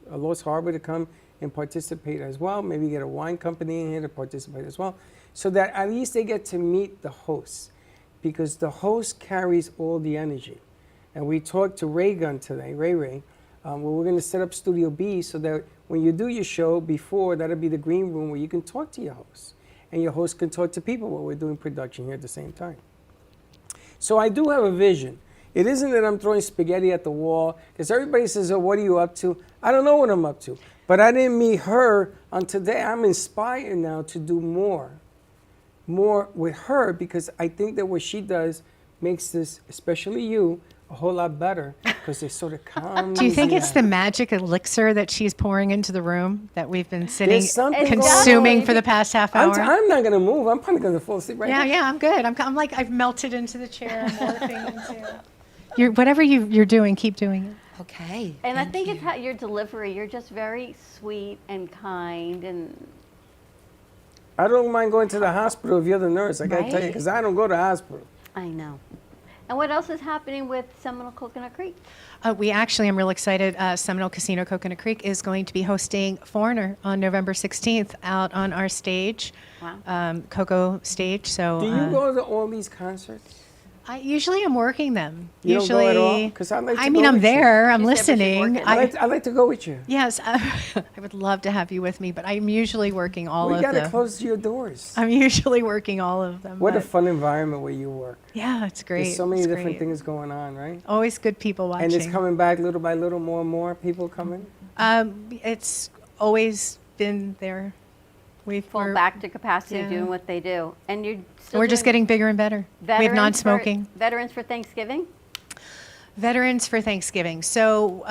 Los Harbor to come and participate as well. Maybe get a wine company in here to participate as well, so that at least they get to meet the host, because the host carries all the energy. And we talked to Ray Gunn today, Ray, where we're going to set up Studio B so that when you do your show before, that'll be the green room where you can talk to your host. And your host can talk to people while we're doing production here at the same time. So I do have a vision. It isn't that I'm throwing spaghetti at the wall, because everybody says, oh, what are you up to? I don't know what I'm up to. But I didn't meet her on today. I'm inspired now to do more with her, because I think that what she does makes this, especially you, a whole lot better, because it sort of calms. Do you think me it's out. the magic elixir that she's pouring into the room that we've been sitting There's something consuming going for the past half hour? I'm not going to move. I'm probably going to fall asleep right now. Yeah, I'm good. I'm like, I've melted into the chair. I'm morphing into whatever you're doing, keep doing it. Okay. And I thank think you. it's how your delivery. You're just very sweet and kind, and I don't mind going to the hospital if you're the nurse. I got to tell you, Right. because I don't go to the hospital. I know. And what else is happening with Seminole Coconut Creek? I'm real excited. Seminole Casino Coconut Creek is going to be hosting Foreigner on November 16th out on our stage, Wow. Coco stage. So Do you go to all these concerts? I usually am working them. You usually, don't go at all? 'Cause I'd like to I mean, go I'm with you. there. I'm She said, but she's listening. working. I'd like to go with you. Yes, I would love to have you with me, but I'm usually working all We of got to them. close your doors. I'm usually working all of them. What a but fun environment where you work. yeah, it's great. There's so many It's different great. things going on, right? Always good people watching. And it's coming back little by little, more and more people coming. It's always been there. We're Back to capacity, Yeah. doing what they do, and you're still. We're just doing getting bigger and better. We have non-smoking. Veterans for Thanksgiving. Veterans for Thanksgiving. So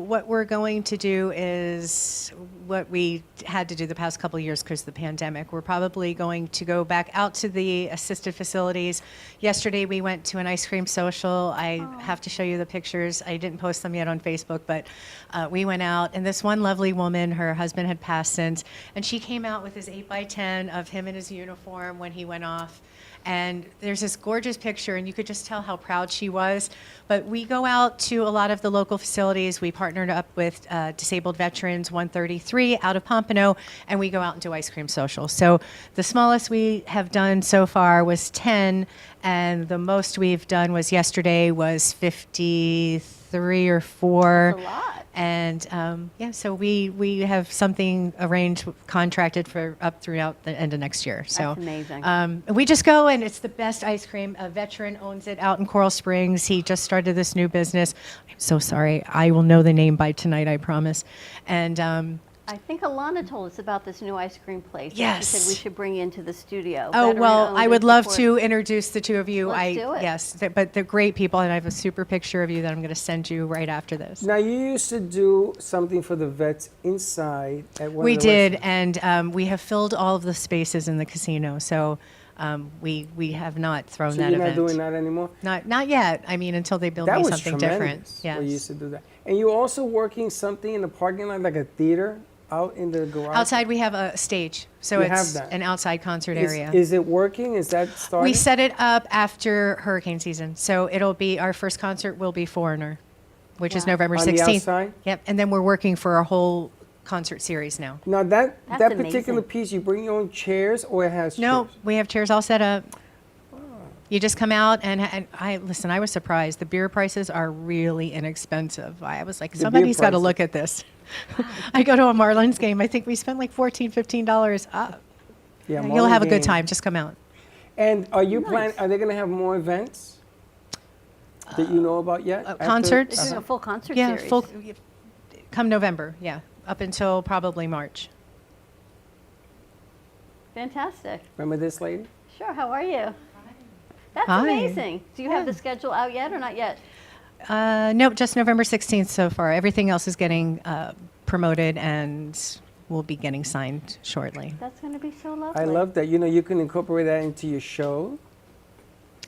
what we're going to do is what we had to do the past couple of years because of the pandemic. We're probably going to go back out to the assisted facilities. Yesterday we went to an ice cream social. I have to show you the pictures. I didn't post them yet on Facebook, but we went out, and this one lovely woman, her husband had passed since, and she came out with his 8x10 of him in his uniform when he went off. And there's this gorgeous picture, and you could just tell how proud she was. But we go out to a lot of the local facilities. We partnered up with Disabled Veterans 133 out of Pompano, and we go out and do ice cream socials. So the smallest we have done so far was 10, and the most we've done was yesterday was 53 or 4. That's a lot. And so we have something arranged, contracted for up throughout the end of next year. So That's amazing. we just go, and it's the best ice cream. A veteran owns it out in Coral Springs. He just started this new business. I'm so sorry. I will know the name by tonight, I promise. And I think Alana told us about this new ice cream place. that Yes. She said we should bring into the studio. oh, well, Veteran-owned I and would love to supported. introduce the two of you. Let's do it. Yes, but they're great people, and I have a super picture of you that I'm going to send you right after this. Now, you used to do something for the vets inside at one We of the did, restaurants. and we have filled all of the spaces in the casino. So we have not thrown So that you're event. not doing that anymore? Not yet. I mean, until they build That me was something tremendous. different. Yes. We used to do that. And you're also working something in the parking lot, like a theater out in the garage? Outside, we have a stage, so You it's have that. an outside concert Is, area. is it working? Is that starting? We set it up after hurricane season, so it'll be our first concert will be Foreigner, which is November On the 16th. outside? Yep, and then we're working for a whole concert series now. Now, that That's particular amazing. piece, you bring your own chairs, or it has No, chairs? we have chairs all set up. You just come out, and I listen. I was surprised. The beer prices are really inexpensive. I was like, beer somebody's got to prices. look at this. I go to a Marlins game. I think we spent like $14, $15. Yeah, You'll Marlin have a good game. time. Just come out. And are you planning? Are they going to have more events that you know about yet? After- concerts? They're doing a full concert Yeah, series. full. Come November. Yeah, up until probably March. Fantastic. Remember this lady? Sure. How are you? That's Hi. amazing. Do you have Yeah. the schedule out yet or not yet? Nope, just November 16th so far. Everything else is getting promoted and will be getting signed shortly. That's going to be so lovely. I love that. You know, you can incorporate that into your show.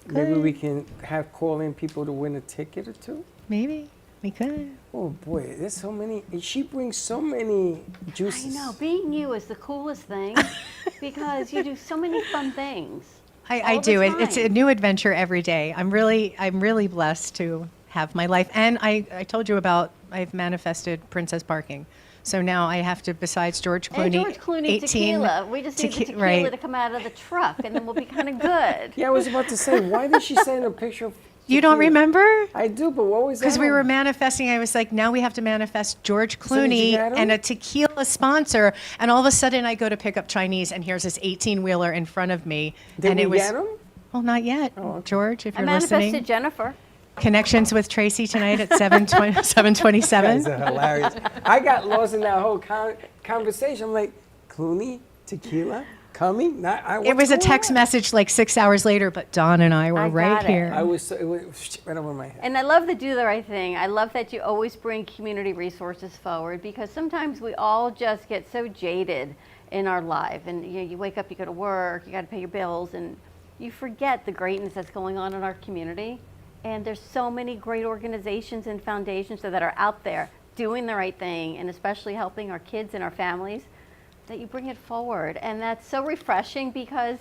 Maybe we can call in people to win a ticket or two. Maybe we could. Oh boy, there's so many. She brings so many juices. I know. Being you is the coolest thing because you do so many fun things. I do. It's a new adventure every day. I'm really blessed to have my life. And I told you about, I've manifested Princess Barking. So now I have to, besides George Clooney, And George Clooney tequila. We just need the tequila to come out of the truck, and then we'll be kind of good. Yeah, I was about to say, why did she send a picture of You don't remember? I do, but what was that? Because we were manifesting. I was like, now we have to manifest George Clooney and a tequila sponsor. And all of a sudden I go to pick up Chinese, and here's this 18-wheeler in front of me. Did and we it was, get him? Well, not yet. Oh, okay. George, if I you're manifested listening. Jennifer. Connections with Tracy tonight at 7:27. Guys are hilarious. I got lost in that whole conversation. I'm like, Clooney, tequila, coming? It was a text message like 6 hours later, but Dawn and I were right here. I was, it went right over my head. And I love the do the right thing. I love that you always bring community resources forward because sometimes we all just get so jaded in our life. And you wake up, you go to work, you got to pay your bills, and you forget the greatness that's going on in our community. And there's so many great organizations and foundations that are out there doing the right thing, and especially helping our kids and our families, that you bring it forward. And that's so refreshing because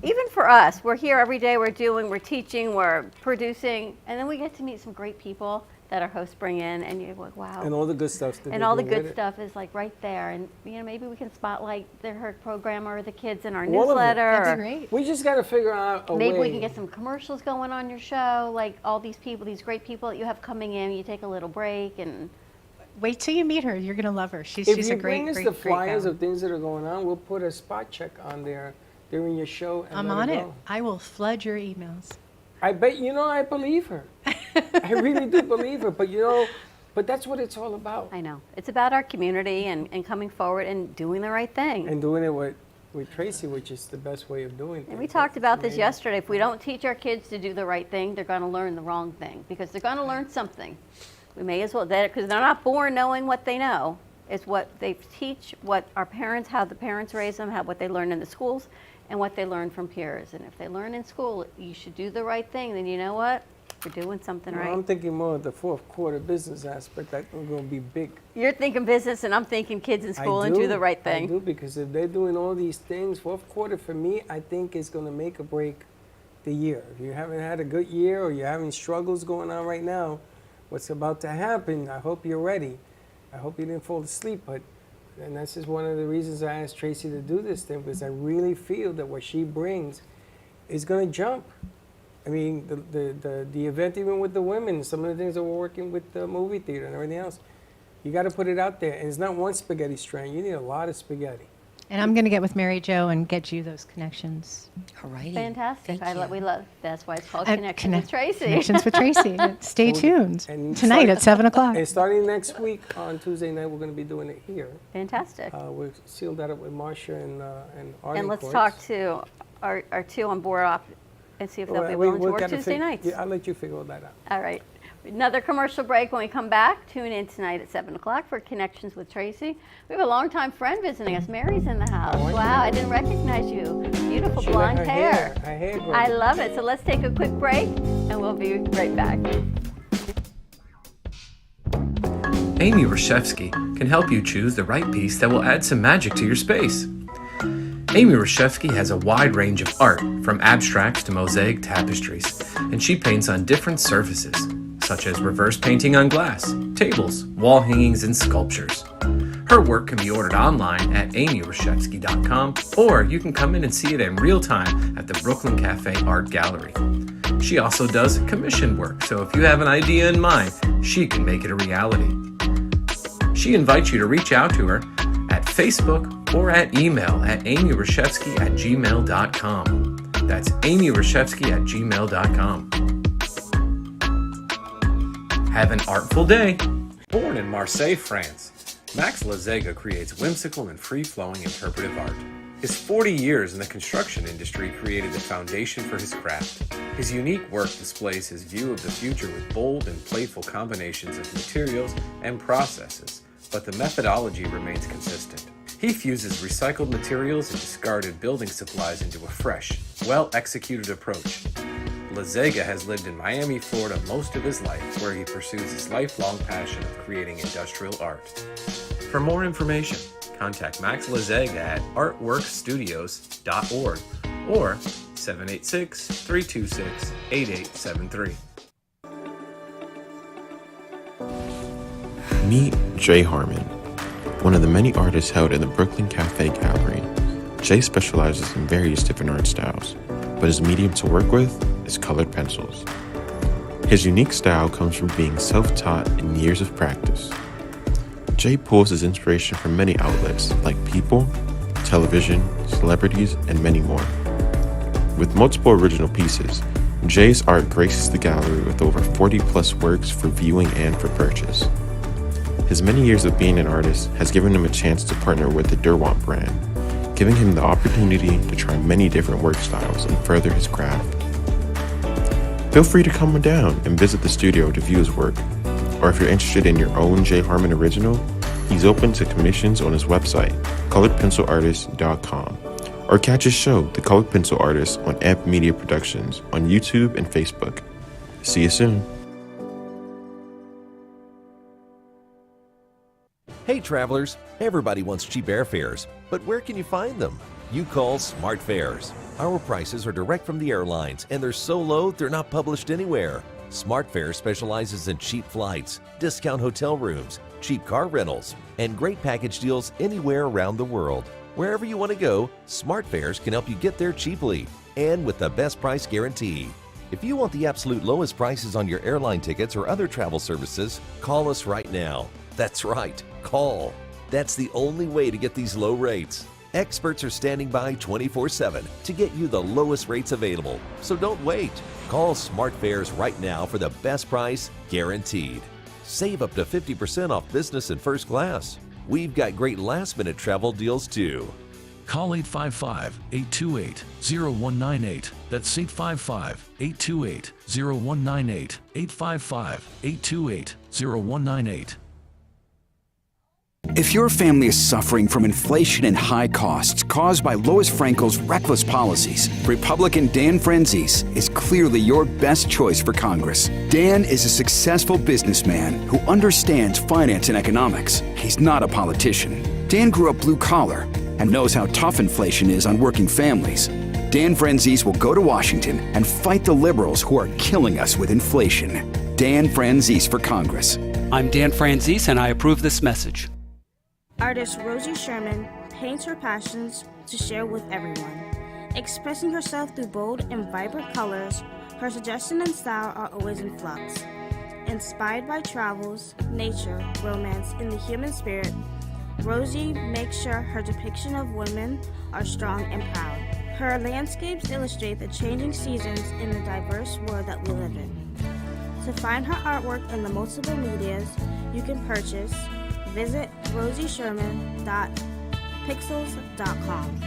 even for us, we're here every day, we're teaching, we're producing, and then we get to meet some great people that our hosts bring in, and you're like, wow. And all the good stuff. And all the good stuff is like right there. And maybe we can spotlight her program or the kids in our newsletter. That'd be great. We just got to figure out a way. Maybe we can get some commercials going on your show, like all these people, these great people that you have coming in. You take a little break and Wait till you meet her. You're going to love her. She's if a you great, bring us great, the great flyers gal. of things that are going on, we'll put a spot check on there during your show. And I'm let on her it. go. I will flood your emails. I bet I believe her. I really do believe her. But but that's what it's all about. I know. It's about our community and coming forward and doing the right thing. And doing it with Tracy, which is the best way of doing things. And we talked about this Amazing. yesterday. If we don't teach our kids to do the right thing, they're going to learn the wrong thing because they're going to learn something. We may as well, because they're not born knowing what they know. It's what they teach, how the parents raise them, what they learn in the schools, and what they learn from peers. And if they learn in school, you should do the right thing, then you know what? We're doing something right. I'm thinking more of the fourth quarter business aspect. That's going to be big. You're thinking business, and I'm thinking kids in school and do the right thing. I do, because if they're doing all these things, fourth quarter for me, I think is going to make or break the year. If you haven't had a good year or you're having struggles going on right now, what's about to happen, I hope you're ready. I hope you didn't fall asleep, and this is one of the reasons I asked Tracy to do this thing, because I really feel that what she brings is going to jump. I mean, the event, even with the women, some of the things that we're working with the movie theater and everything else, you got to put it out there. And it's not one spaghetti strand. You need a lot of spaghetti. And I'm going to get with Mary Jo and get you those connections. All righty. Fantastic. Thank you. We love. That's why it's called And Connections with Tracy. Connections with Tracy. Stay tuned. And Tonight at 7 o'clock. And starting next week on Tuesday night, we're going to be doing it here. Fantastic. We've sealed that up with Marcia and Arden. And let's talk to our two on board and see if they'll be willing to work Tuesday nights. Yeah, I'll let you figure all that out. All right. Another commercial break. When we come back, tune in tonight at 7 o'clock for Connections with Tracy. We have a longtime friend visiting us. Mary's in the house. Wow, I didn't recognize you. Beautiful She blonde let her hair. hair grow. I love it. So let's take a quick break, and we'll be right back. Amy Roschevsky can help you choose the right piece that will add some magic to your space. Amy Roschevsky has a wide range of art, from abstracts to mosaic tapestries, and she paints on different surfaces, such as reverse painting on glass, tables, wall hangings, and sculptures. Her work can be ordered online at amyroschevsky.com, or you can come in and see it in real time at the Brooklyn Cafe Art Gallery. She also does commission work, so if you have an idea in mind, she can make it a reality. She invites you to reach out to her at Facebook or at email at amyroschevsky@gmail.com. That's amyroschevsky@gmail.com. Have an artful day. Born in Marseille, France, Max Lozega creates whimsical and free-flowing interpretive art. His 40 years in the construction industry created the foundation for his craft. His unique work displays his view of the future with bold and playful combinations of materials and processes, but the methodology remains consistent. He fuses recycled materials and discarded building supplies into a fresh, well-executed approach. Lozega has lived in Miami, Florida most of his life, where he pursues his lifelong passion of creating industrial art. For more information, contact Max Lozega at artworkstudios.org or 786-326-8873. Meet Jay Harmon, one of the many artists held in the Brooklyn Cafe Gallery. Jay specializes in various different art styles, but his medium to work with is colored pencils. His unique style comes from being self-taught and years of practice. Jay pulls his inspiration from many outlets like people, television, celebrities, and many more. With multiple original pieces, Jay's art graces the gallery with over 40 plus works for viewing and for purchase. His many years of being an artist has given him a chance to partner with the Derwent brand, giving him the opportunity to try many different work styles and further his craft. Feel free to come down and visit the studio to view his work, or if you're interested in your own Jay Harmon original, he's open to commissions on his website, coloredpencilartist.com, or catch his show, The Colored Pencil Artist, on Amp Media Productions on YouTube and Facebook. See you soon. Hey travelers, everybody wants cheap airfares, but where can you find them? You call Smart Fares. Our prices are direct from the airlines and they're so low they're not published anywhere. Smart Fares specializes in cheap flights, discount hotel rooms, cheap car rentals, and great package deals anywhere around the world. Wherever you want to go, Smart Fares can help you get there cheaply and with the best price guarantee. If you want the absolute lowest prices on your airline tickets or other travel services, call us right now. That's right, call. That's the only way to get these low rates. Experts are standing by 24/7 to get you the lowest rates available. So don't wait. Call Smart Fares right now for the best price guaranteed. Save up to 50% off business and first class. We've got great last-minute travel deals too. Call 855-828-0198. That's 855-828-0198. 855-828-0198. If your family is suffering from inflation and high costs caused by Lois Frankel's reckless policies, Republican Dan Franzis is clearly your best choice for Congress. Dan is a successful businessman who understands finance and economics. He's not a politician. Dan grew up blue collar and knows how tough inflation is on working families. Dan Franzis will go to Washington and fight the liberals who are killing us with inflation. Dan Franzis for Congress. I'm Dan Franzis and I approve this message. Artist Rosie Sherman paints her passions to share with everyone. Expressing herself through bold and vibrant colors, her suggestion and style are always in flux. Inspired by travels, nature, romance, and the human spirit, Rosie makes sure her depiction of women are strong and proud. Her landscapes illustrate the changing seasons in the diverse world that we live in. To find her artwork in the multiple medias you can purchase, visit rosiesherman.pixels.com.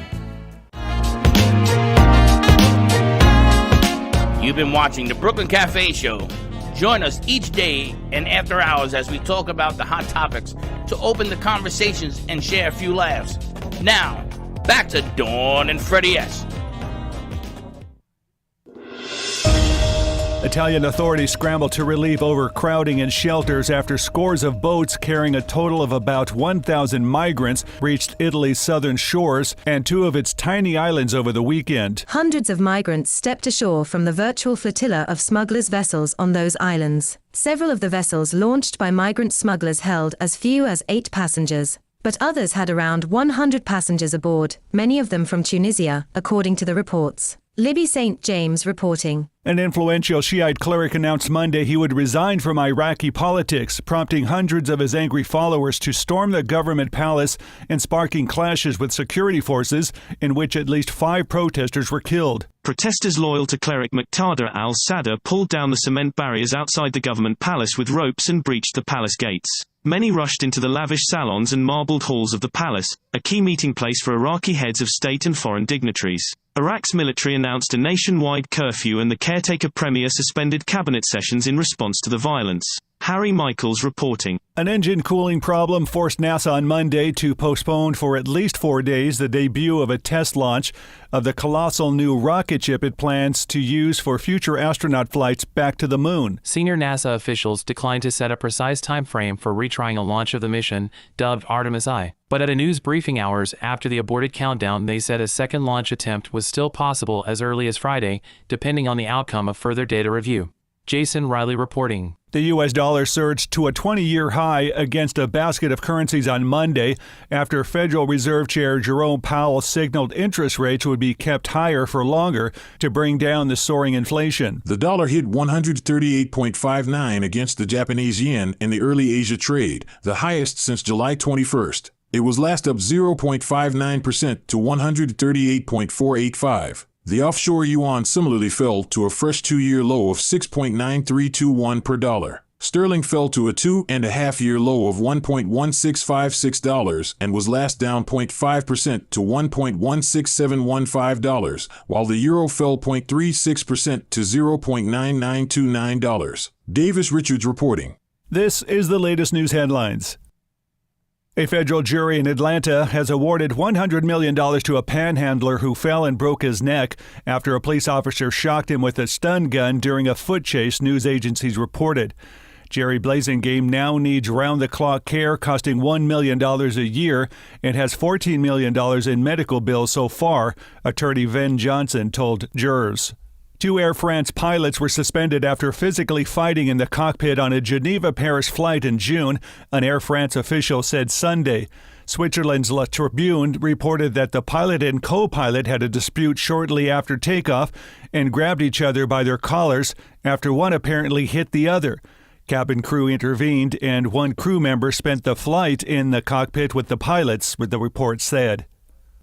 You've been watching the Brooklyn Cafe Show. Join us each day and after hours as we talk about the hot topics to open the conversations and share a few laughs. Now, back to Dawn and Freddie S. Italian authorities scramble to relieve overcrowding in shelters after scores of boats carrying a total of about 1,000 migrants reached Italy's southern shores and two of its tiny islands over the weekend. Hundreds of migrants stepped ashore from the virtual flotilla of smugglers' vessels on those islands. Several of the vessels launched by migrant smugglers held as few as 8 passengers, but others had around 100 passengers aboard, many of them from Tunisia, according to the reports. Libby St. James reporting. An influential Shiite cleric announced Monday he would resign from Iraqi politics, prompting hundreds of his angry followers to storm the government palace and sparking clashes with security forces, in which at least 5 protesters were killed. Protesters loyal to cleric Muqtada al-Sadr pulled down the cement barriers outside the government palace with ropes and breached the palace gates. Many rushed into the lavish salons and marbled halls of the palace, a key meeting place for Iraqi heads of state and foreign dignitaries. Iraq's military announced a nationwide curfew and the caretaker premier suspended cabinet sessions in response to the violence. Harry Michaels reporting. An engine cooling problem forced NASA on Monday to postpone for at least 4 days the debut of a test launch of the colossal new rocket ship it plans to use for future astronaut flights back to the moon. Senior NASA officials declined to set a precise time frame for retrying a launch of the mission, dubbed Artemis I. But at a news briefing hours after the aborted countdown, they said a second launch attempt was still possible as early as Friday, depending on the outcome of further data review. Jason Riley reporting. The U.S. dollar surged to a 20-year high against a basket of currencies on Monday after Federal Reserve Chair Jerome Powell signaled interest rates would be kept higher for longer to bring down the soaring inflation. The dollar hit 138.59 against the Japanese yen in the early Asia trade, the highest since July 21st. It was last up 0.59% to 138.485. The offshore yuan similarly fell to a fresh two-year low of 6.9321 per dollar. Sterling fell to a 2.5-year low of $1.1656 and was last down 0.5% to $1.16715, while the euro fell 0.36% to $0.9929. Davis Richards reporting. This is the latest news headlines. A federal jury in Atlanta has awarded $100 million to a panhandler who fell and broke his neck after a police officer shocked him with a stun gun during a foot chase, news agencies reported. Jerry Blasingame now needs round-the-clock care costing $1 million a year and has $14 million in medical bills so far, attorney Ven Johnson told jurors. 2 Air France pilots were suspended after physically fighting in the cockpit on a Geneva-Paris flight in June, an Air France official said Sunday. Switzerland's La Tribune reported that the pilot and co-pilot had a dispute shortly after takeoff and grabbed each other by their collars after one apparently hit the other. Cabin crew intervened and one crew member spent the flight in the cockpit with the pilots, the report said.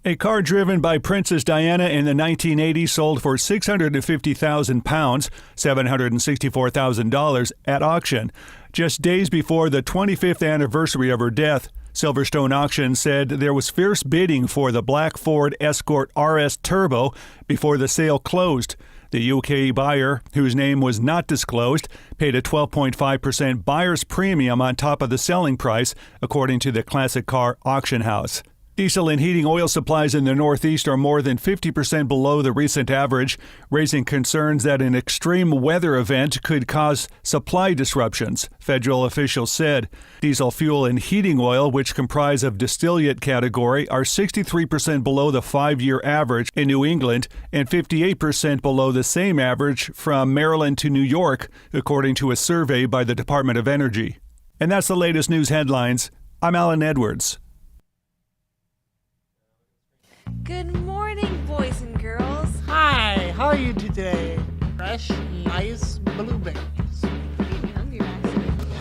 A car driven by Princess Diana in the 1980s sold for £650,000, $764,000 at auction. Just days before the 25th anniversary of her death, Silverstone Auction said there was fierce bidding for the black Ford Escort RS Turbo before the sale closed. The UK buyer, whose name was not disclosed, paid a 12.5% buyer's premium on top of the selling price, according to the Classic Car Auction House. Diesel and heating oil supplies in the Northeast are more than 50% below the recent average, raising concerns that an extreme weather event could cause supply disruptions, federal officials said. Diesel fuel and heating oil, which comprise of distillate category, are 63% below the 5-year average in New England and 58% below the same average from Maryland to New York, according to a survey by the Department of Energy. And that's the latest news headlines. I'm Alan Edwards. Good morning, boys and girls. Hi, how are you today? Fresh, nice blueberries.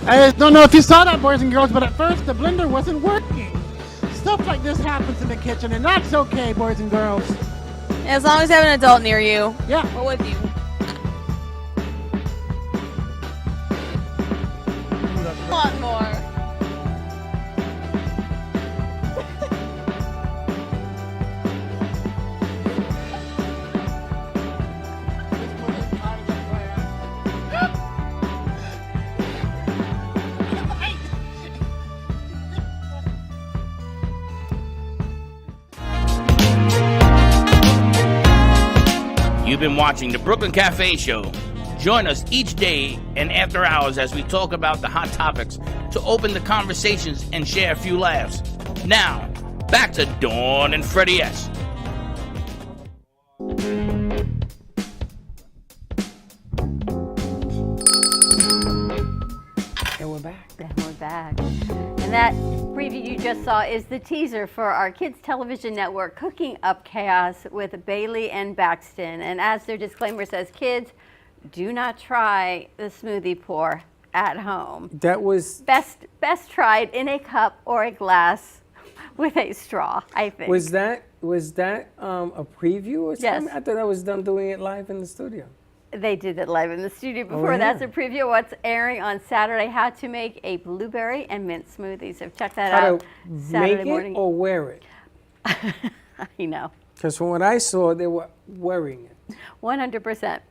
I don't know if you saw that, boys and girls, but at first the blender wasn't working. Stuff like this happens in the kitchen, and that's okay, boys and girls. As long as you have an adult near you. Yeah. We're with you. A lot more. You've been watching the Brooklyn Cafe Show. Join us each day and after hours as we talk about the hot topics to open the conversations and share a few laughs. Now, back to Dawn and Freddie S. And we're back. And we're back. And that preview you just saw is the teaser for our kids television network, Cooking Up Chaos with Bailey and Baxton. And as their disclaimer says, kids, do not try the smoothie pour at home. That was best tried in a cup or a glass with a straw, I think. Was that a preview or something? Yes. I thought I was done doing it live in the studio. They did it live in the studio before. yeah. That's a preview of what's airing on Saturday, how to make a blueberry and mint smoothie. So check that How out to Saturday make morning. it or wear it? You know. Because from what I saw, they were wearing it. 100%.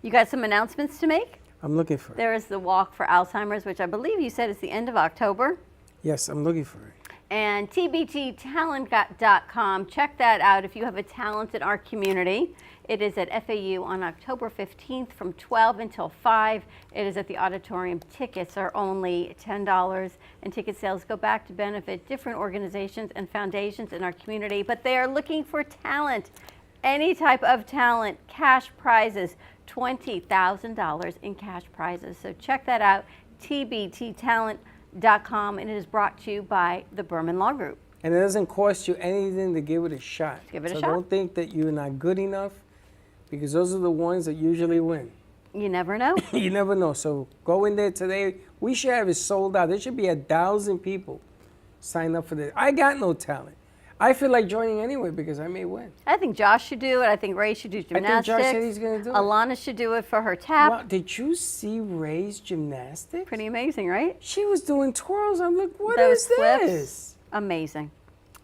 You got some announcements to make? I'm looking for it. There is the Walk for Alzheimer's, which I believe you said is the end of October. Yes, I'm looking for it. And tbttalent.com. Check that out if you have a talent in our community. It is at FAU on October 15th from 12 until 5. It is at the auditorium. Tickets are only $10, and ticket sales go back to benefit different organizations and foundations in our community. But they are looking for talent, any type of talent, cash prizes, $20,000 in cash prizes. So check that out, tbttalent.com, and it is brought to you by the Berman Law Group. And it doesn't cost you anything to give it a shot. Give it a so shot. Don't think that you're not good enough, because those are the ones that usually win. You never know. You never know. So go in there today. We should have it sold out. There should be 1,000 people sign up for this. I got no talent. I feel like joining anyway because I may win. I think Josh should do it. I think Ray should do gymnastics. I think Josh said he's going to do it. Alana should do it for her tap. Wow, did you see Ray's gymnastics? Pretty amazing, right? She was doing twirls. I'm like, what Those is flips, this? Amazing.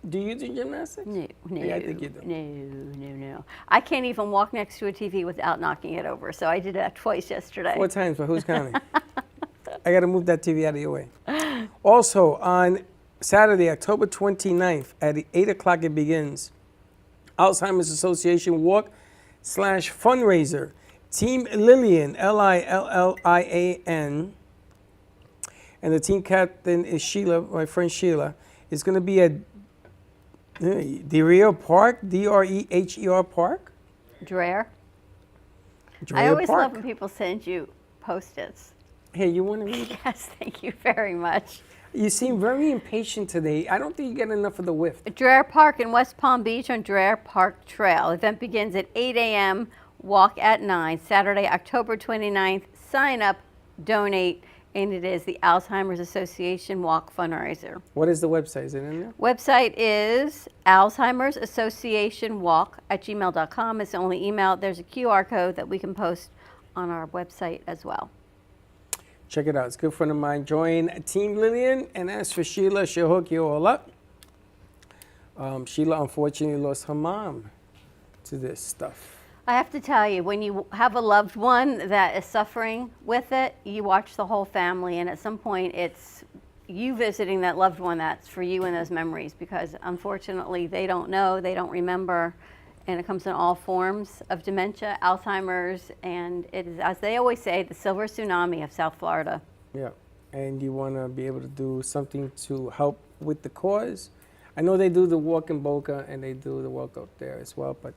Do you do gymnastics? No, Yeah, I think you do. No. I can't even walk next to a TV without knocking it over. So I did that twice yesterday. 4 times, but who's counting? I got to move that TV out of your way. Also, on Saturday, October 29th, at 8 o'clock it begins, Alzheimer's Association Walk/fundraiser. Team Lillian, Lillian, and the team captain is Sheila, my friend Sheila. It's going to be at Dreher Park, Dreher Park. Dreher. Dreher I always Park. love when people send you Post-its. Hey, you want to read it? Yes, thank you very much. You seem very impatient today. I don't think you get enough of the whiff. Dreher Park in West Palm Beach on Dreher Park Trail. Event begins at 8 a.m., walk at 9, Saturday, October 29th. Sign up, donate, and it is the Alzheimer's Association Walk Fundraiser. What is the website? Is it in there? Website is Alzheimer's Association Walk@gmail.com. It's the only email. There's a QR code that we can post on our website as well. Check it out. It's a good friend of mine. Join Team Lillian. And as for Sheila, she'll hook you all up. Sheila unfortunately lost her mom to this stuff. I have to tell you, when you have a loved one that is suffering with it, you watch the whole family, and at some point it's you visiting that loved one that's for you in those memories, because unfortunately they don't know, they don't remember, and it comes in all forms of dementia, Alzheimer's, and it is, as they always say, the silver tsunami of South Florida. Yeah, and you want to be able to do something to help with the cause. I know they do the walk in Boca and they do the walk up there as well, but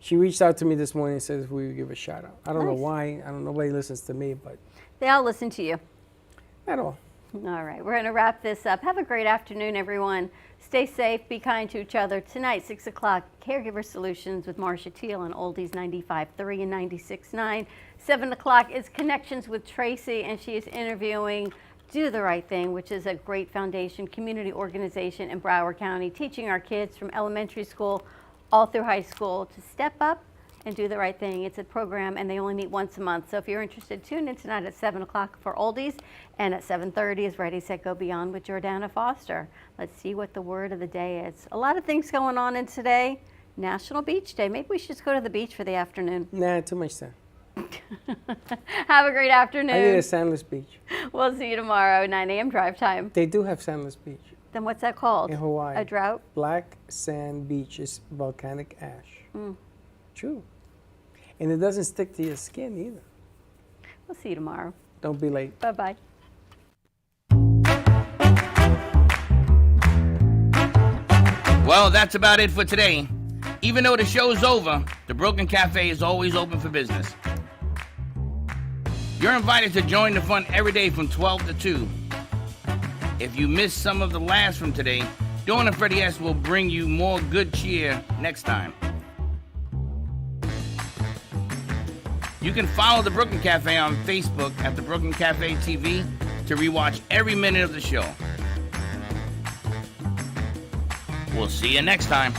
she reached out to me this morning and says we would give a shout out. I don't know why. I don't know. Nobody listens to me, but They all listen to you. Not all. All right, we're going to wrap this up. Have a great afternoon, everyone. Stay safe, be kind to each other. Tonight, 6 o'clock, Caregiver Solutions with Marcia Teal on Oldies 95.3 and 96.9. 7 o'clock is Connections with Tracy, and she is interviewing Do the Right Thing, which is a great foundation, community organization in Broward County, teaching our kids from elementary school all through high school to step up and do the right thing. It's a program, and they only meet once a month. So if you're interested, tune in tonight at 7 o'clock for Oldies, and at 7:30 is Ready, Set, Go Beyond with Jordana Foster. Let's see what the word of the day is. A lot of things going on in today. National Beach Day. Maybe we should just go to the beach for the afternoon. Nah, too much sun. Have a great afternoon. I need a sandless beach. We'll see you tomorrow, 9 a.m. drive time. They do have sandless beach. Then what's that called? In Hawaii. A drought? Black sand beach is volcanic ash. Mm. True. And it doesn't stick to your skin either. We'll see you tomorrow. Don't be late. Bye-bye. Well, that's about it for today. Even though the show's over, the Brooklyn Cafe is always open for business. You're invited to join the fun every day from 12 to 2. If you missed some of the laughs from today, Dawn and Freddie S. will bring you more good cheer next time. You can follow the Brooklyn Cafe on Facebook at the Brooklyn Cafe TV to rewatch every minute of the show. We'll see you next time.